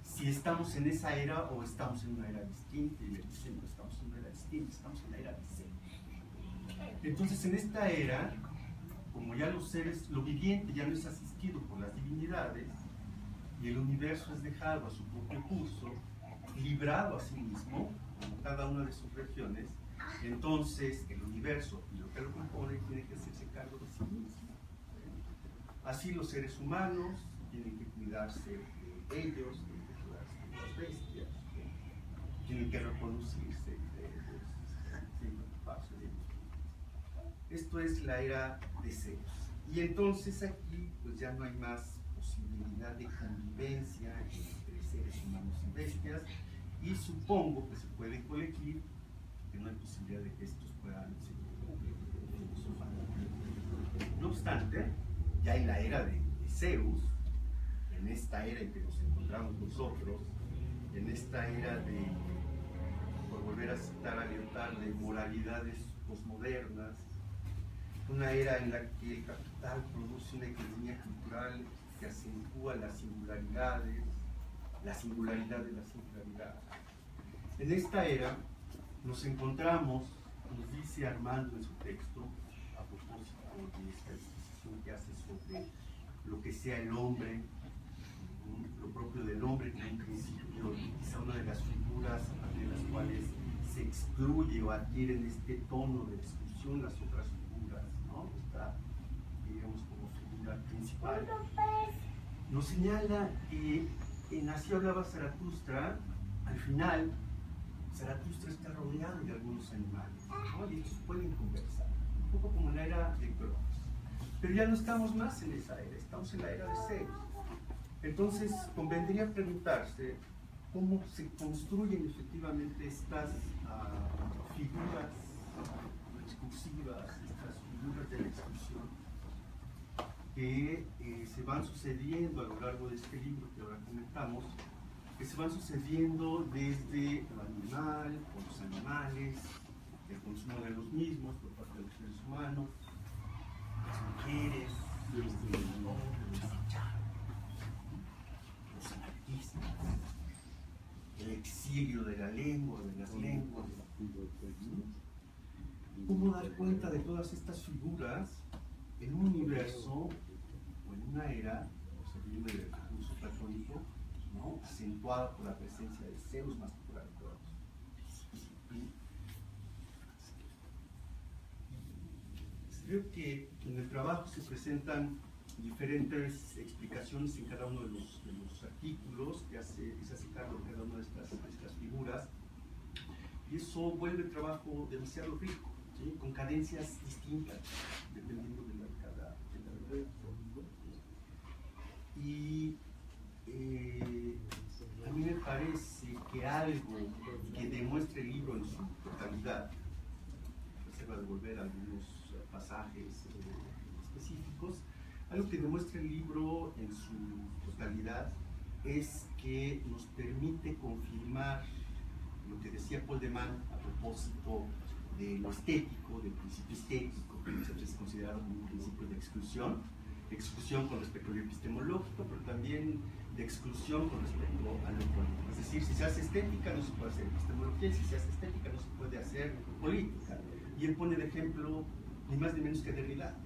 si estamos en esa era o estamos en una era distinta, y le dicen, no estamos en una era distinta, estamos en la era de Zeus. Entonces, en esta era, como ya los seres, lo viviente ya no es asistido por las divinidades, y el universo es dejado a su propio curso, librado a sí mismo, como cada una de sus regiones, entonces el universo y lo que lo compone tiene que hacerse cargo de sí mismo. Así los seres humanos tienen que cuidarse de ellos, tienen que cuidarse de las bestias, tienen que reproducirse de ellos, tienen que ocuparse de ellos. Esto es la era de Zeus. Y entonces aquí pues ya no hay más posibilidad de convivencia entre seres humanos y bestias, y supongo que se puede colegir que no hay posibilidad de que estos puedan seguir filosofando. No obstante, ya en la era de Zeus, en esta era en que nos encontramos nosotros, en esta era de, por volver a citar a Lyotard, de moralidades posmodernas, una era en la que el capital produce una economía cultural que acentúa las singularidades, la singularidad de la singularidad. En esta era nos encontramos, nos dice Armando en su texto, a propósito de esta disquisición que hace sobre lo que sea el hombre, lo propio del hombre, que en un principio quizá una de las figuras a partir de las cuales se excluye o adquieren este tono de exclusión las otras figuras, ¿no? Esta, digamos, como figura principal. Nos señala que en Así hablaba Zaratustra, al final, Zaratustra está rodeado de algunos animales, ¿no? Y estos pueden conversar, un poco como en la era de Cronos. Pero ya no estamos más en esa era, estamos en la era de Zeus. Entonces, convendría preguntarse cómo se construyen efectivamente estas figuras excursivas, estas figuras de la exclusión, que se van sucediendo a lo largo de este libro que ahora comentamos, que se van sucediendo desde lo animal, por los animales, el consumo de los mismos por parte de los seres humanos, las mujeres, los desechados, los anarquistas, el exilio de la lengua, de las lenguas. ¿Cómo dar cuenta de todas estas figuras en un universo o en una era, o sea, viene del curso platónico, ¿no? Acentuada por la presencia de Zeus más popular de todos? Creo que en el trabajo se presentan diferentes explicaciones en cada uno de los artículos que se hace cargo de cada una de estas figuras, y eso vuelve el trabajo demasiado rico, ¿sí? Con cadencias distintas dependiendo de cada y a mí me parece que algo que demuestre el libro en su totalidad, reserva de volver a algunos pasajes específicos, algo que demuestra el libro en su totalidad es que nos permite confirmar lo que decía Paul de Man a propósito de lo estético, del principio estético, que muchas veces es considerado como un principio de exclusión con respecto al epistemológico, pero también de exclusión con respecto a lo político. Es decir, si se hace estética no se puede hacer epistemología, si se hace estética no se puede hacer política. Y él pone de ejemplo ni más ni menos que Derrida,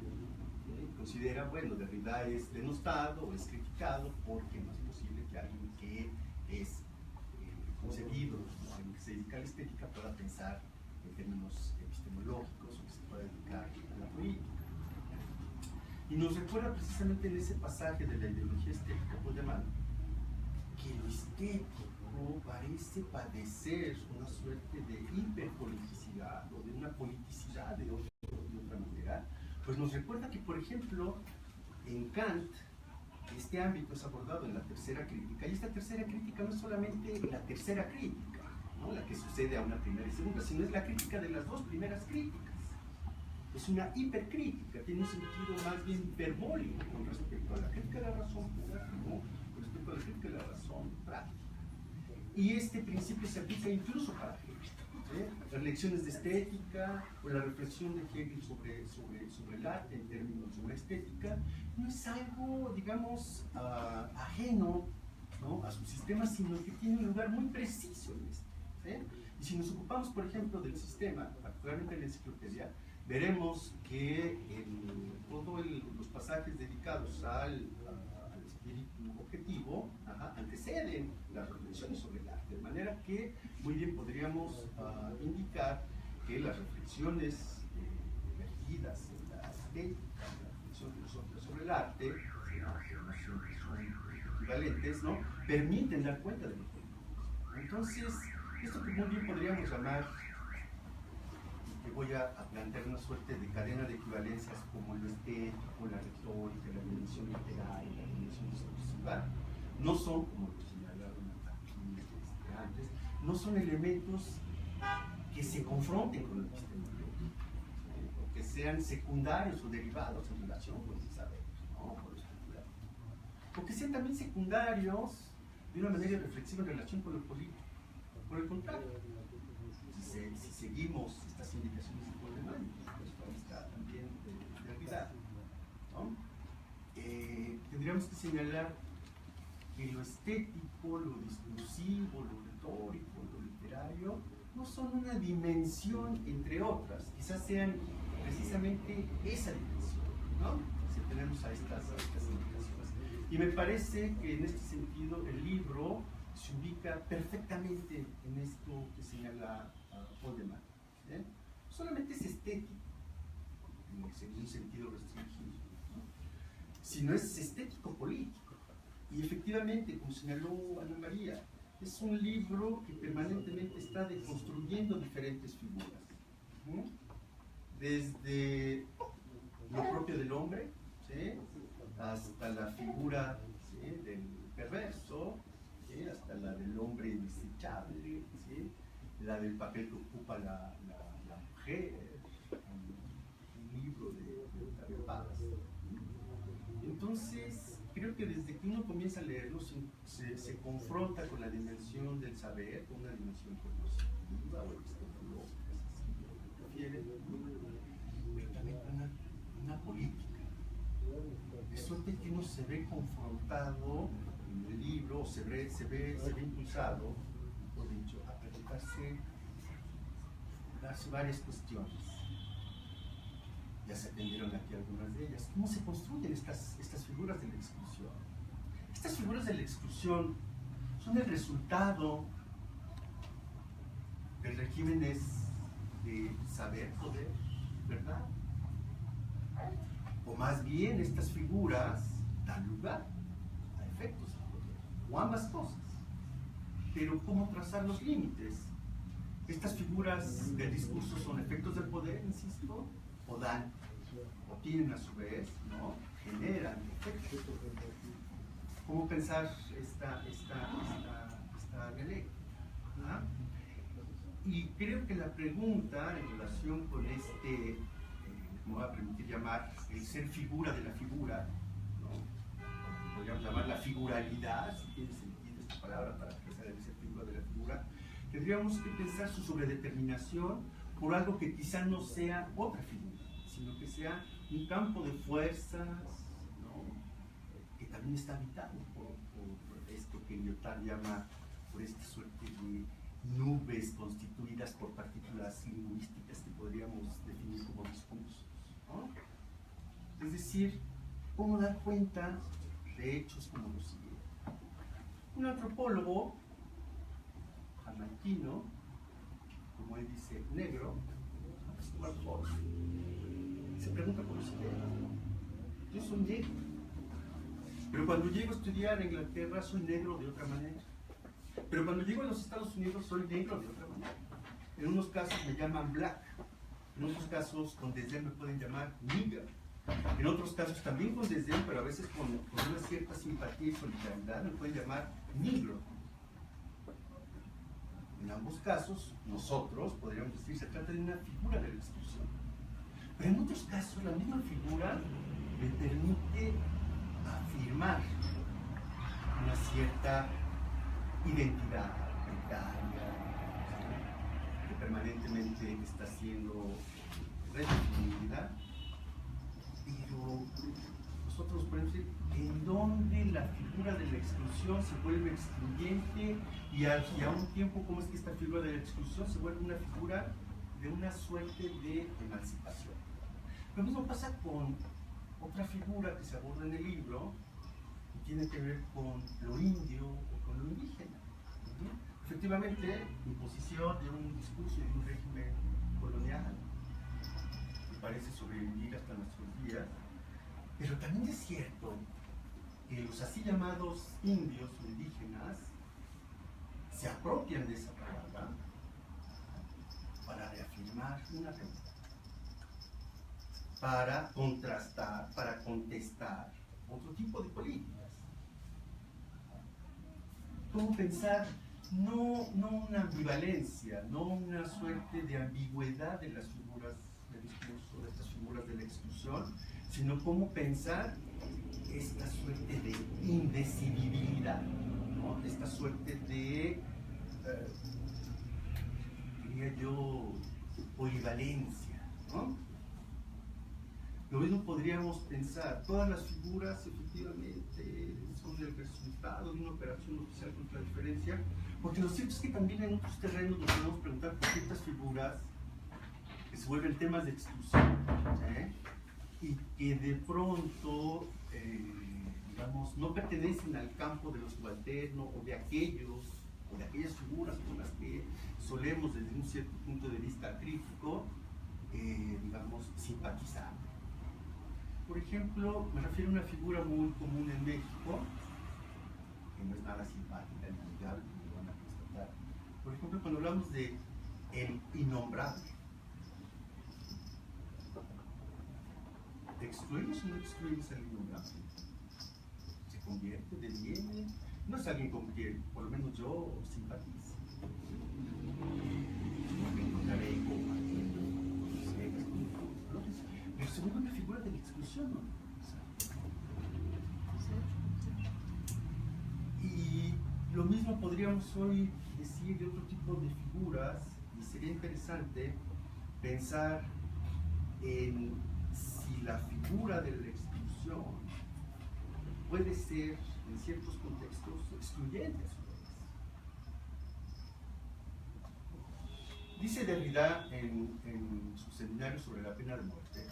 considera, bueno, Derrida es denostado o es criticado porque no es posible que alguien que es concebido, ¿no?, alguien que se dedica a la estética pueda pensar en términos epistemológicos o que se pueda dedicar a la política. Y nos recuerda precisamente en ese pasaje de la ideología estética, pues, llamado, que lo estético parece padecer una suerte de hiperpoliticidad o de una politicidad de otra manera. Pues nos recuerda que, por ejemplo, en Kant este ámbito es abordado en la tercera crítica, y esta tercera crítica no es solamente la tercera crítica, ¿no?, la que sucede a una primera y segunda, sino es la crítica de las dos primeras críticas. Es una hipercrítica, tiene un sentido más bien hiperbólico con respecto a la crítica de la razón pura, ¿no?, con respecto a la crítica de la razón práctica. Y este principio se aplica incluso para Hegel. Las lecciones de estética o la reflexión de Hegel sobre el arte en términos de la estética no es algo, digamos, ajeno, ¿no?, a su sistema, sino que tiene un lugar muy preciso en esto. Y si nos ocupamos, por ejemplo, del sistema, particularmente en la enciclopedia, veremos que en todos los pasajes dedicados al espíritu objetivo anteceden las reflexiones sobre el arte, de manera que muy bien podríamos indicar que las reflexiones vertidas en la estética, la reflexión filosófica sobre el arte, que no siempre son equivalentes, ¿no?, permiten dar cuenta de lo político. Entonces, esto que muy bien podríamos llamar, que voy a plantear una suerte de cadena de equivalencias como lo estético, la retórica, la dimensión literaria, la dimensión discursiva, no son, como lo señalaron aquí antes, no son elementos que se confronten con el epistemología, o que sean secundarios o derivados en relación con ese saber, ¿no?, con lo especulativo, o que sean también secundarios de una manera reflexiva en relación con lo político. Por el contrario, si seguimos estas indicaciones de Goldman, pues ahí está también de realidad, ¿no? Tendríamos que señalar que lo estético, lo discursivo, lo retórico, lo literario, no son una dimensión entre otras, quizás sean precisamente esa dimensión, ¿no?, si tenemos a estas indicaciones. Y me parece que en este sentido el libro se ubica perfectamente en esto que señala Goldman. No solamente es estético, en un sentido restringido, ¿no?, sino es estético político. Y efectivamente, como señaló Ana María, es un libro que permanentemente está deconstruyendo diferentes figuras, ¿no?, desde lo propio del hombre, ¿sí?, hasta la figura, ¿sí?, del perverso, ¿sí?, hasta la del hombre desechable, ¿sí?, la del papel que ocupa la mujer, un libro de Octavio Paz. Entonces, creo que desde que uno comienza a leerlo, se confronta con la dimensión del saber, con una dimensión cognitiva o epistemológica, si lo prefieren, pero también con una política. De suerte que uno se ve confrontado en el libro, se ve impulsado, por dicho, a preguntarse varias cuestiones. Ya se atendieron aquí algunas de ellas. ¿Cómo se construyen estas figuras de la exclusión? Estas figuras de la exclusión son el resultado de regímenes de saber, poder, ¿verdad? O más bien estas figuras dan lugar a efectos de poder, o ambas cosas. Pero ¿cómo trazar los límites? Estas figuras del discurso son efectos del poder, insisto, o dan, o tienen a su vez, ¿no?, generan efectos. ¿Cómo pensar esta dialéctica? ¿Ah? Y creo que la pregunta en relación con me voy a permitir llamar el ser figura de la figura, ¿no?, podríamos llamar la figuralidad, si tiene sentido esta palabra para expresar el ser figura de la figura, tendríamos que pensar su sobredeterminación por algo que quizá no sea otra figura, sino que sea un campo de fuerzas, ¿no?, que también está habitado por esto que Lyotard llama, por esta suerte de nubes constituidas por partículas lingüísticas que podríamos definir como discursos, ¿no? Es decir, cómo dar cuenta de hechos como los siguientes. Un antropólogo jamaiquino, como él dice, negro, se pregunta por los siguiente: yo soy negro, pero cuando llego a estudiar a Inglaterra soy negro de otra manera. Pero cuando llego a los Estados Unidos soy negro de otra manera. En unos casos me llaman black, en otros casos con desdén me pueden llamar nigger, en otros casos también con desdén, pero a veces con una cierta simpatía y solidaridad me pueden llamar negro. En ambos casos, nosotros podríamos decir se trata de una figura de la exclusión. Pero en otros casos la misma figura me permite afirmar una cierta identidad precaria, que permanentemente está siendo redefinida, pero nosotros podemos decir en donde la figura de la exclusión se vuelve excluyente y a un tiempo cómo es que esta figura de la exclusión se vuelve una figura de una suerte de emancipación. Lo mismo pasa con otra figura que se aborda en el libro y tiene que ver con lo indio o con lo indígena. Efectivamente, imposición de un discurso y de un régimen colonial que parece sobrevivir hasta nuestros días, pero también es cierto que los así llamados indios o indígenas se apropian de esa palabra para reafirmar una realidad, para contrastar, para contestar otro tipo de políticas. ¿Cómo pensar no una ambivalencia, no una suerte de ambigüedad de las figuras del discurso, de estas figuras de la exclusión, sino cómo pensar esta suerte de indecidibilidad, ¿no? Esta suerte de, diría yo, polivalencia, ¿no? Lo mismo podríamos pensar, todas las figuras efectivamente son el resultado de una operación oficial contra la diferencia, porque lo cierto es que también en otros terrenos nos podemos preguntar por ciertas figuras que se vuelven temas de exclusión, y que de pronto, digamos, no pertenecen al campo de lo subalterno o de aquellas figuras con las que solemos desde un cierto punto de vista crítico, digamos, simpatizar. Por ejemplo, me refiero a una figura muy común en México, que no es nada simpática ni amigable, como van a constatar. Por ejemplo, cuando hablamos de el innombrable, ¿excluimos o no excluimos al innombrable? ¿Se convierte, deviene? No es alguien con quien, por lo menos yo, simpatizo. No me encontraré compartiendo con ustedes, ¿no? Pero se vuelve una figura de la exclusión, ¿no? Y lo mismo podríamos hoy decir de otro tipo de figuras, y sería interesante pensar en si la figura de la exclusión puede ser, en ciertos contextos, excluyente a su vez. Dice Derrida en su seminario sobre la pena de muerte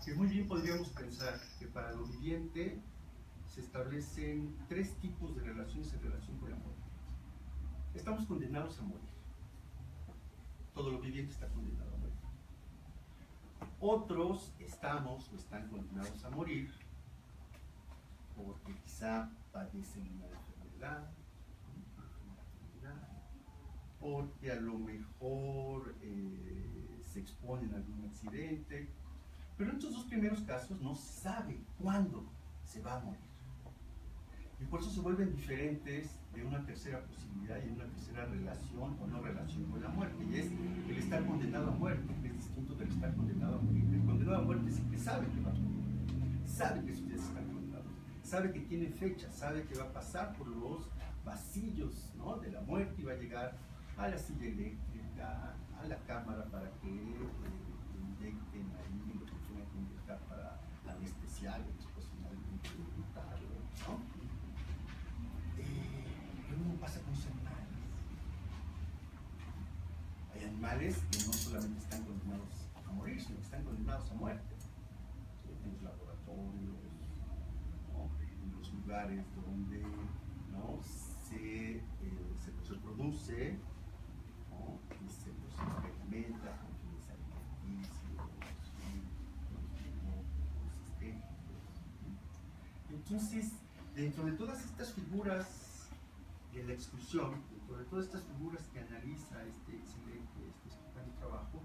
que muy bien podríamos pensar que para lo viviente se establecen tres tipos de relaciones en relación con la muerte. Estamos condenados a morir. Todo lo viviente está condenado a morir. Otros estamos o están condenados a morir porque quizá padecen una enfermedad, porque a lo mejor se exponen a algún accidente, pero en estos dos primeros casos no se sabe cuándo se va a morir. Y por eso se vuelven diferentes de una tercera posibilidad y de una tercera relación o no relación con la muerte, y es el estar condenado a muerte, que es distinto del estar condenado a morir. El condenado a muerte es el que sabe que va a morir, sabe que sus días están contados, sabe que tiene fecha, sabe que va a pasar por los pasillos, ¿no?, de la muerte y va a llegar a la silla eléctrica, a la cámara para que inyecten ahí lo que tengan que inyectar para anestesiar y después finalmente ejecutarlo, ¿no? Lo mismo pasa con los animales. Hay animales que no solamente están condenados a morir, sino que están condenados a muerte. En los laboratorios, lugares donde, ¿no?, se produce, ¿no?, y se experimenta con fines alimenticios, Entonces, dentro de todas estas figuras de la exclusión, dentro de todas estas figuras que analiza este excelente, estupendo trabajo,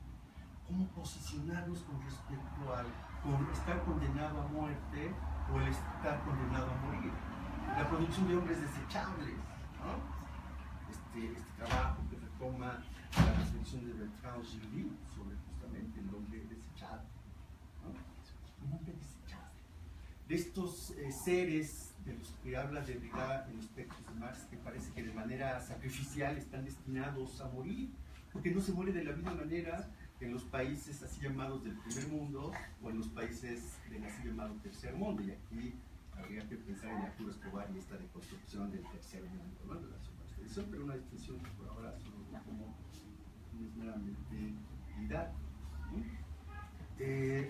¿cómo posicionarnos con respecto al estar condenado a muerte o el estar condenado a morir? La producción de hombres desechables, ¿no? Este trabajo que retoma la reflexión de Bertrand Gilly sobre justamente el hombre desechado, ¿no? Un hombre desechable. De estos seres de los que habla Derrida en los textos de Marx, que parece que de manera sacrificial están destinados a morir, porque no se muere de la misma manera en los países así llamados del primer mundo o en los países del así llamado tercer mundo. Y aquí habría que pensar en Arturo Escobar y esta deconstrucción del tercer mundo, ¿no?, en relación a esta edición, pero una distinción que por ahora solo como es meramente didáctica.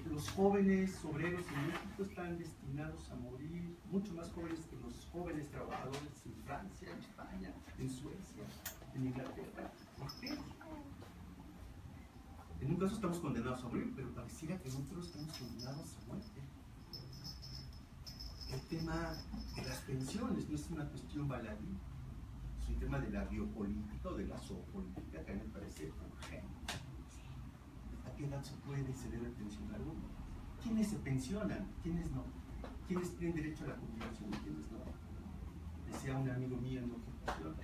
Los jóvenes obreros en México están destinados a morir, mucho más jóvenes que los jóvenes trabajadores en Francia, en España, en Suecia, en Inglaterra. ¿Por qué? En un caso estamos condenados a morir, pero pareciera que en otros estamos condenados a muerte. El tema de las pensiones no es una cuestión baladí, es un tema de la biopolítica o de la zoopolítica que a mí me parece urgente. ¿A qué edad se puede y se debe pensionar uno? ¿Quiénes se pensionan? ¿Quiénes no? ¿Quiénes tienen derecho a la jubilación y quiénes no? Decía un amigo mío en otra ocasión,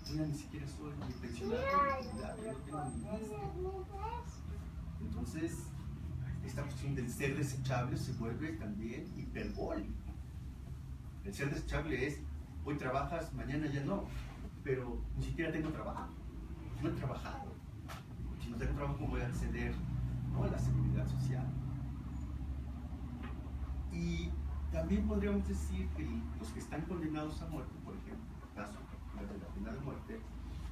yo ya ni siquiera soy ni pensionado ni jubilado, yo no tengo ni vista. Entonces, esta cuestión del ser desechable se vuelve también hiperbólica. El ser desechable es, hoy trabajas, mañana ya no, pero ni siquiera tengo trabajo, no he trabajado. Si no tengo trabajo, ¿cómo voy a acceder, ¿no?, a la seguridad social? Y también podríamos decir que los que están condenados a muerte, por ejemplo, en el caso de la pena de muerte,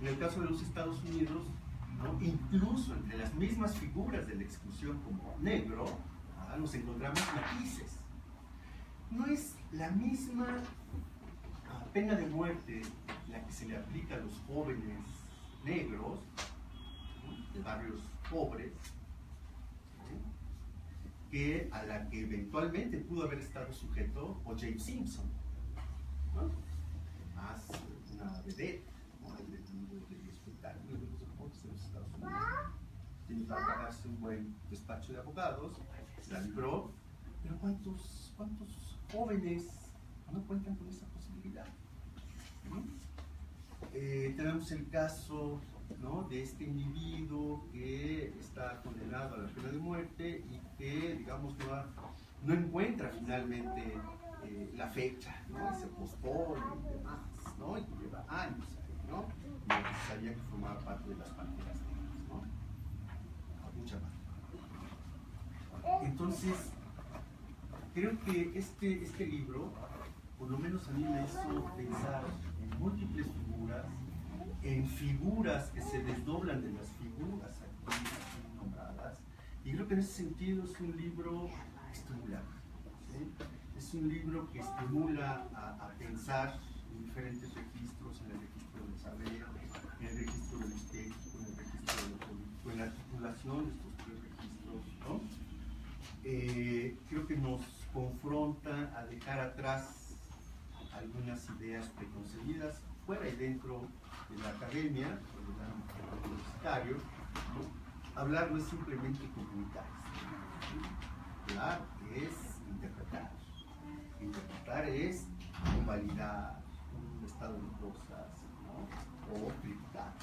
en el caso de los Estados Unidos, ¿no?, incluso entre las mismas figuras de la exclusión como negro, nos encontramos matices. No es la misma pena de muerte la que se le aplica a los jóvenes negros, ¿no?, de barrios pobres, ¿sí?, que a la que eventualmente pudo haber estado sujeto O.J. Simpson, ¿no?, más una vedette, ¿no?, el detenido del espectáculo de los deportes en los Estados Unidos, tiene que pagarse un buen despacho de abogados, se la libró, pero ¿cuántos jóvenes no cuentan con esa posibilidad? ¿No? Tenemos el caso, ¿no?, de este individuo que está condenado a la pena de muerte y que, digamos, no encuentra finalmente la fecha, ¿no?, se pospone y demás, ¿no?, y lleva años ahí, ¿no?, y sabía que formaba parte de las panteras negras, ¿no?, mucha más. Entonces, creo que este libro, por lo menos a mí me hizo pensar en múltiples figuras, en figuras que se desdoblan de las figuras aquí nombradas, y creo que en ese sentido es un libro estimulante, ¿sí? Es un libro que estimula a pensar en diferentes registros, en el registro del saber, en el registro del estético, en el registro de lo político, en la articulación de estos tres registros, ¿no? Creo que nos confronta a dejar atrás algunas ideas preconcebidas fuera y dentro de la academia, del ámbito universitario, ¿no? Hablar no es simplemente comunicar, ¿sí? Hablar es interpretar. Interpretar es convalidar un estado de cosas, ¿no?, o criticar.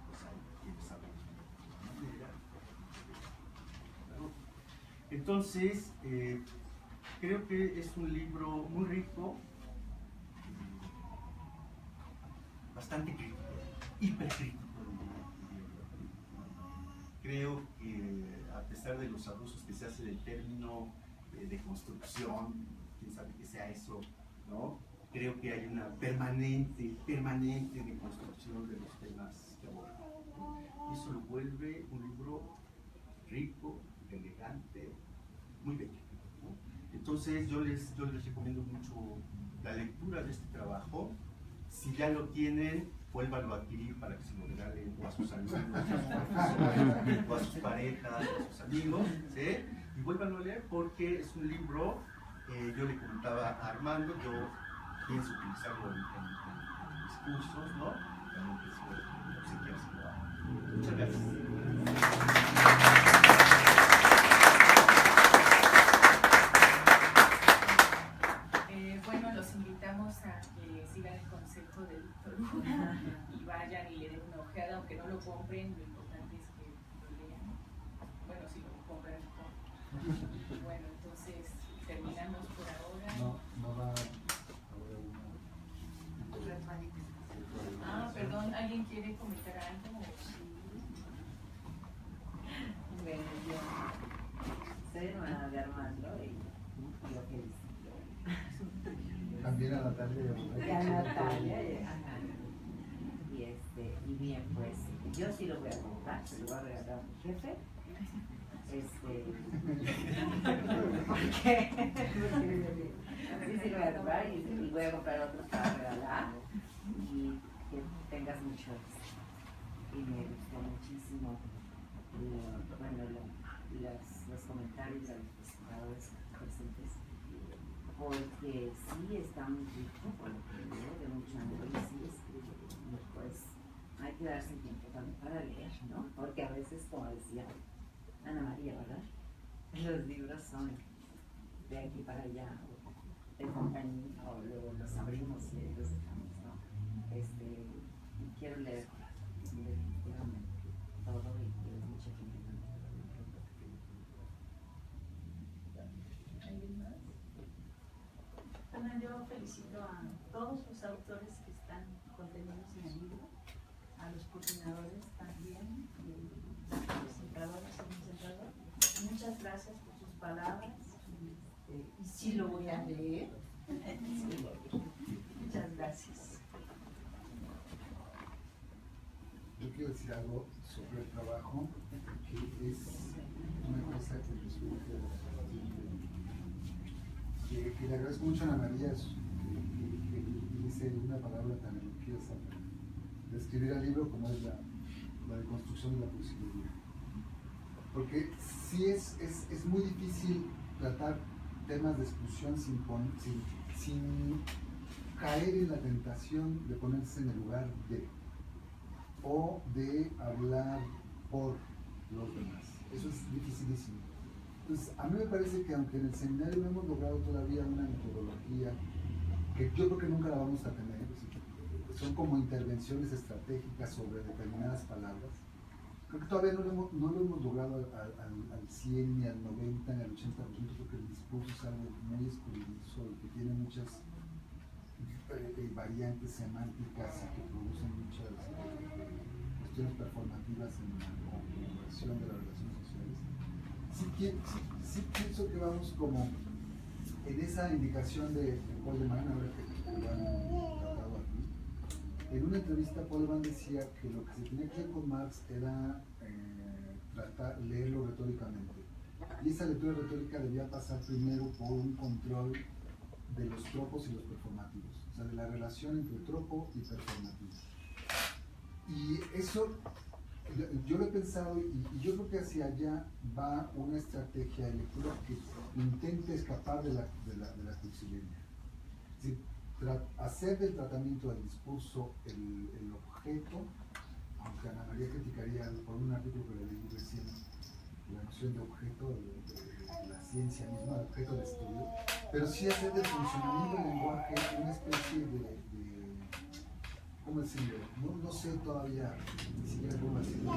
Pues hay quienes saben de alguna manera. ¿No? Entonces, creo que es un libro muy rico, bastante crítico, hipercrítico. Creo que a pesar de los abusos que se hace del término de construcción, quién sabe que sea eso, ¿no?, creo que hay una permanente deconstrucción de los temas que aborda, ¿no? Y eso lo vuelve un libro rico, elegante, muy bello, ¿no? Entonces yo les recomiendo mucho la lectura de este trabajo. Si ya lo tienen, vuélvanlo a adquirir para que se lo regalen o a sus alumnos, a sus profesores, o a sus parejas, o a sus amigos, ¿sí? Y vuélvanlo a leer porque es un libro, yo le comentaba a Armando, yo pienso utilizarlo en mis cursos, ¿no? Realmente si quieres que lo haga. Muchas gracias. Bueno, los invitamos a que sigan el consejo de Víctor Hugo y vayan y le den una ojeada, aunque no lo compren, lo importante es que lo lean. Bueno, si lo compran, mejor. Bueno, entonces terminamos por ahora. No va ahora una. Perdón, ¿alguien quiere comentar algo? Bueno, yo soy hermana de Armando y lo felicito. También a Natalia. Y a Natalia, ajá. Y bien, pues yo sí lo voy a comprar, se lo voy a regalar a mi jefe. Porque sí lo voy a comprar y voy a comprar otros para regalar. Y que tengas mucho éxito. Y me gustó muchísimo los comentarios de los presentadores presentes. Porque sí está muy rico, por lo que veo, de mucho análisis, y pues hay que darse tiempo también para leer, ¿no? Porque a veces, como decía Ana María, ¿verdad? Los libros son de aquí para allá, de compañía, o luego los abrimos y los dejamos, ¿no? Quiero leer definitivamente todo y quiero mucho que Bueno, yo felicito a todos los autores que están contenidos en el libro, a los coordinadores también, y a los presentadores y presentador. Muchas gracias por sus palabras y sí lo voy a leer. Muchas gracias. Yo quiero decir algo sobre el trabajo, que es una cosa que resulta que le agradezco mucho a Ana María que dice una palabra tan elogiosa de escribir el libro como es la de construcción de la posibilidad. Porque sí es muy difícil tratar temas de exclusión sin caer en la tentación de ponerse en el lugar de o de hablar por los demás. Eso es dificilísimo. Entonces, a mí me parece que aunque en el seminario no hemos logrado todavía una metodología, que yo creo que nunca la vamos a tener, son como intervenciones estratégicas sobre determinadas palabras, creo que todavía no lo hemos logrado al 100, ni al 90, ni al 80%, porque el discurso es algo muy escurridizo y que tiene muchas variantes semánticas y que producen muchas cuestiones performativas en la configuración de las relaciones sociales. Sí pienso que vamos como en esa indicación de Poleman, ahora que lo han tratado aquí. En una entrevista Poleman decía que lo que se tenía que hacer con Marx era leerlo retóricamente. Y esa lectura retórica debía pasar primero por un control de los tropos y los performativos, o sea, de la relación entre tropo y performativo. Y eso yo lo he pensado y yo creo que hacia allá va una estrategia de lectura que intente escapar de la cursilínea. Es decir, hacer del tratamiento del discurso el objeto, aunque Ana María criticaría por un artículo que le leí recién, la noción de objeto de la ciencia misma, de objeto de estudio, pero sí hacer del funcionamiento del lenguaje una especie de ¿cómo decirlo? No sé todavía ni siquiera cómo decirlo,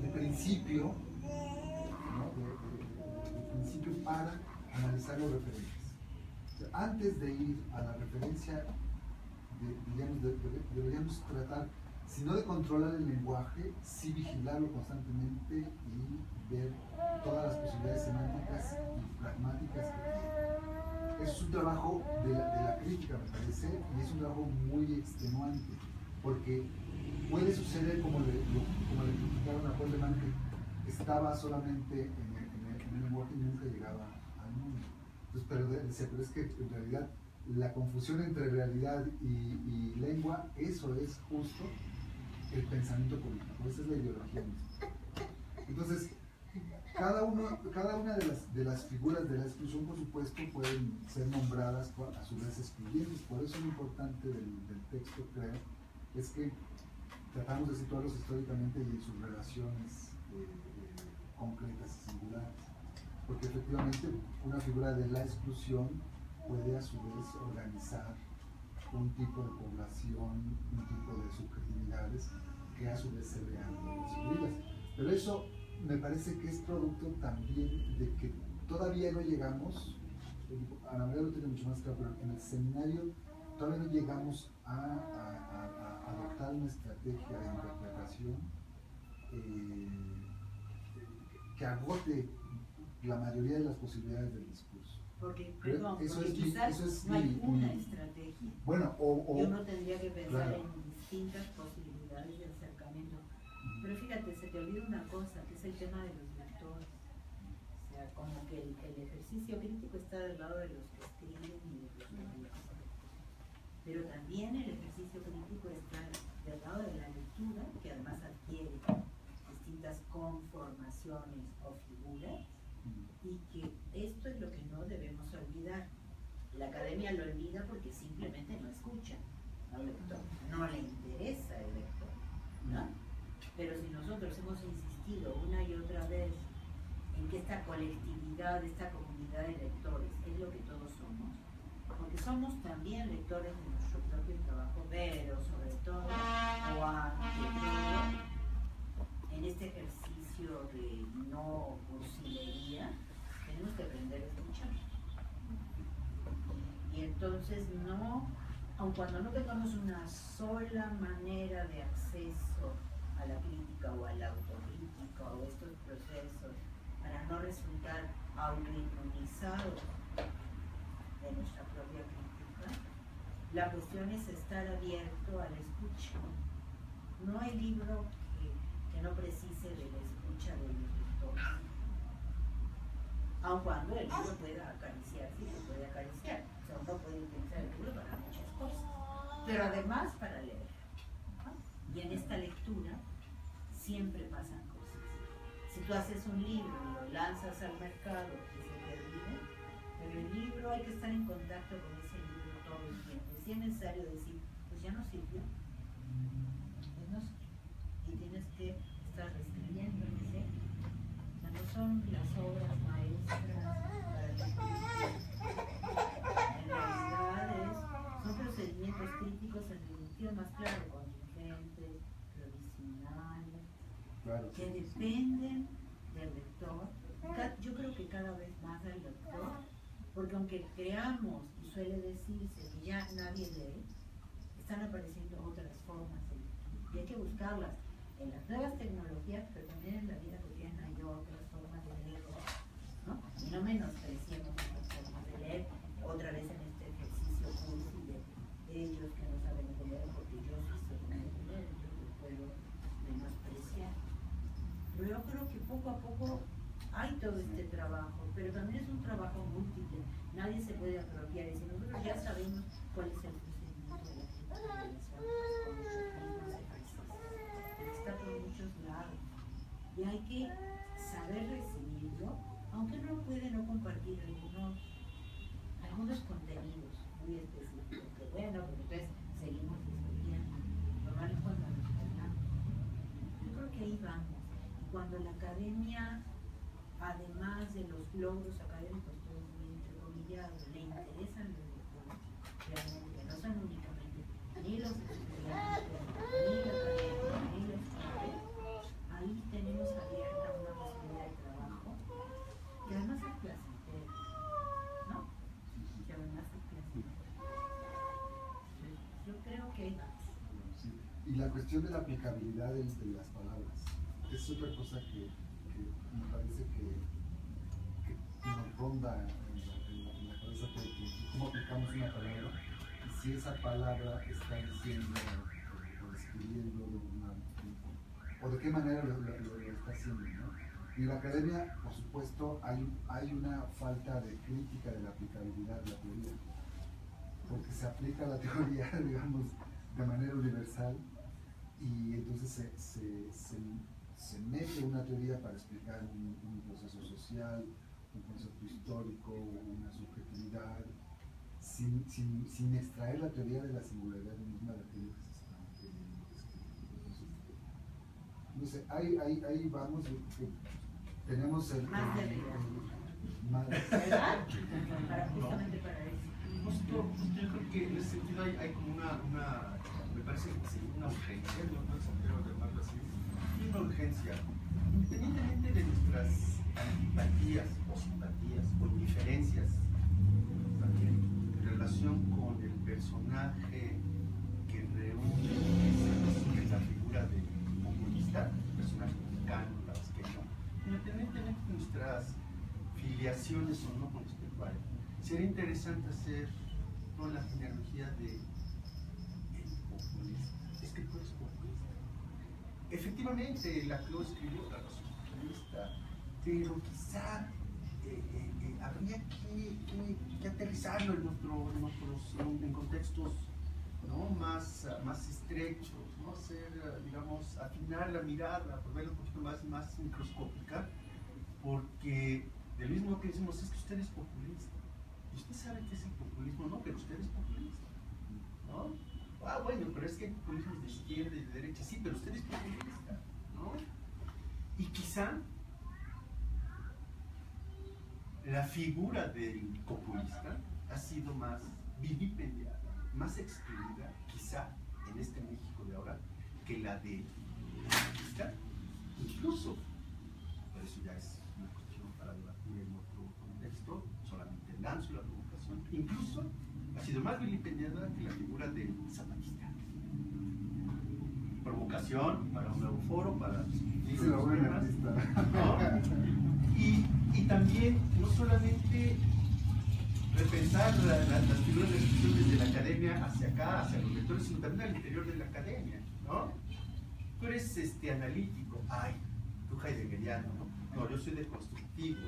de principio, ¿no? de principio para analizar los referentes. O sea, antes de ir a la referencia, deberíamos tratar, si no de controlar el lenguaje, sí vigilarlo constantemente y ver todas las posibilidades semánticas y pragmáticas que tiene. Es un trabajo de la crítica, me parece, y es un trabajo muy extenuante, porque puede suceder como le criticaron a Poleman, que estaba solamente en el lenguaje y nunca llegaba a al mundo. Entonces, pero es que en realidad la confusión entre realidad y lengua, eso es justo el pensamiento político, esa es la ideología misma. Entonces, cada una de las figuras de la exclusión, por supuesto, pueden ser nombradas a su vez excluyentes. Por eso lo importante del texto, creo, es que tratamos de situarlos históricamente y en sus relaciones concretas y singulares. Porque efectivamente una figura de la exclusión puede a su vez organizar un tipo de población, un tipo de subjetividades que a su vez se vean excluidas. Pero eso me parece que es producto también de que todavía no llegamos, Ana María lo tiene mucho más claro, pero en el seminario todavía no llegamos a adoptar una estrategia de interpretación que agote la mayoría de las posibilidades del discurso. Porque, Pero perdón, eso porque es quizás no hay una estrategia. Bueno, Y uno tendría que pensar claro. en distintas posibilidades de acercamiento. Pero fíjate, se te olvida una cosa, que es el tema de los lectores. O sea, como que el ejercicio crítico está del lado de los que escriben y de los que leen. Pero también el ejercicio crítico está del lado de la lectura, que además adquiere distintas conformaciones o figuras, y que esto es lo que no debemos olvidar. La academia lo olvida porque simplemente no escucha al lector, no le interesa el lector, ¿no? Pero si nosotros hemos insistido una y otra vez en que esta colectividad, esta comunidad de lectores es lo que todos somos, porque somos también lectores de nuestro propio trabajo, pero sobre todo, o ante todo, en este ejercicio de no cursilería, tenemos que aprender a escuchar. Y entonces no, aun cuando no tengamos una sola manera de acceso a la crítica o a la autocrítica o estos procesos, para no resultar autoinmunizados de nuestra propia crítica, la cuestión es estar abierto a la escucha. No hay libro que no precise de la escucha de los lectores. Aun cuando el libro pueda acariciar, sí se puede acariciar. O sea, uno puede utilizar el libro para muchas cosas, pero además para leer. Y en esta lectura siempre pasan cosas. Si tú haces un libro y lo lanzas al mercado y se termina, pero el libro hay que estar en contacto con ese libro todo el tiempo. Si es necesario decir, pues ya no sirvió, pues no sirvió. Y tienes que estar reescribiendo, ¿sí? O sea, no son las obras maestras para que en realidad son procedimientos críticos en el sentido más claro, contingentes, provisionales, Claro. que dependen del lector. Yo creo que cada vez más del lector, porque aunque creamos, y suele decirse que ya nadie lee, están apareciendo otras formas de lectura. Y hay que buscarlas en las nuevas tecnologías, pero también en la vida cotidiana hay otras formas de leer, ¿no? Y no menospreciemos otras formas de leer, otra vez en este ejercicio cursi de ellos que no saben leer, porque yo sí sé leer, yo lo puedo menospreciar. Pero yo creo que poco a poco hay todo este trabajo, pero también es un trabajo múltiple. Nadie se puede apropiar. Y si nosotros ya sabemos cuál es el procedimiento de la crítica, está por muchos lados. Y hay que saber recibirlo, aunque uno puede no compartir algunos contenidos muy específicos. Que bueno, pero entonces seguimos discutiendo. Lo malo es cuando nos hablamos. Yo creo que ahí vamos. Cuando la academia, además de los logros académicos, todos muy entrecomillados, le interesan los lectores, realmente, no son únicamente ni los estudiantes, ni la academia, ni los padres, ahí tenemos abierta una posibilidad de trabajo que además es placentero, ¿no? Que además es placentero. Yo creo que ahí vamos. Sí. Y la cuestión de la aplicabilidad de las palabras es otra cosa que me parece que nos ronda en la cabeza, que cómo aplicamos una palabra y si esa palabra está diciendo o describiendo o de qué manera lo está haciendo, ¿no? Y en la academia, por supuesto, hay una falta de crítica de la aplicabilidad de la teoría, porque se aplica la teoría, digamos, de manera universal, y entonces se mete una teoría para explicar un proceso social, un concepto histórico, una subjetividad, sin extraer la teoría de la singularidad misma de aquello que se está describiendo. No sé, ahí vamos, tenemos el... Más de más. ¿Verdad? Justamente para eso. Justo yo creo que en ese sentido hay como me parece que sí, una urgencia, no sé quiero llamarlo así, y una urgencia, independientemente de nuestras antipatías o simpatías o indiferencias, también en relación con el personaje que reúne la figura del populista, el personaje mexicano, tabasqueño, independientemente de nuestras filiaciones o no con respecto a él. Sería interesante hacer toda la genealogía de el populista. Es que tú eres populista. Efectivamente, Laclau escribió otra cosa populista, pero quizá habría que aterrizarlo en contextos, ¿no? más estrechos, ¿no? Hacer, digamos, afinar la mirada, por verlo un poquito más microscópica, porque del mismo que decimos es que usted es populista. Y usted sabe qué es el populismo, no, pero usted es populista, ¿no? Ah, bueno, pero es que hay populismos de izquierda y de derecha, sí, pero usted es populista, ¿no? Y quizá la figura del populista ha sido más vilipendiada, más excluida, quizá en este México de ahora, que la del populista, incluso, por eso ya es una cuestión para debatir en otro contexto, solamente lanzo la provocación, incluso ha sido más vilipendiada que la figura del zapatista. Provocación para un nuevo foro, para discutir los temas, ¿no? Y también, no solamente repensar las figuras de discusión desde la academia hacia acá, hacia los lectores, sino también al interior de la academia, ¿no? Tú eres analítico, ay, tú heideggeriano, ¿no? No, yo soy deconstructivo,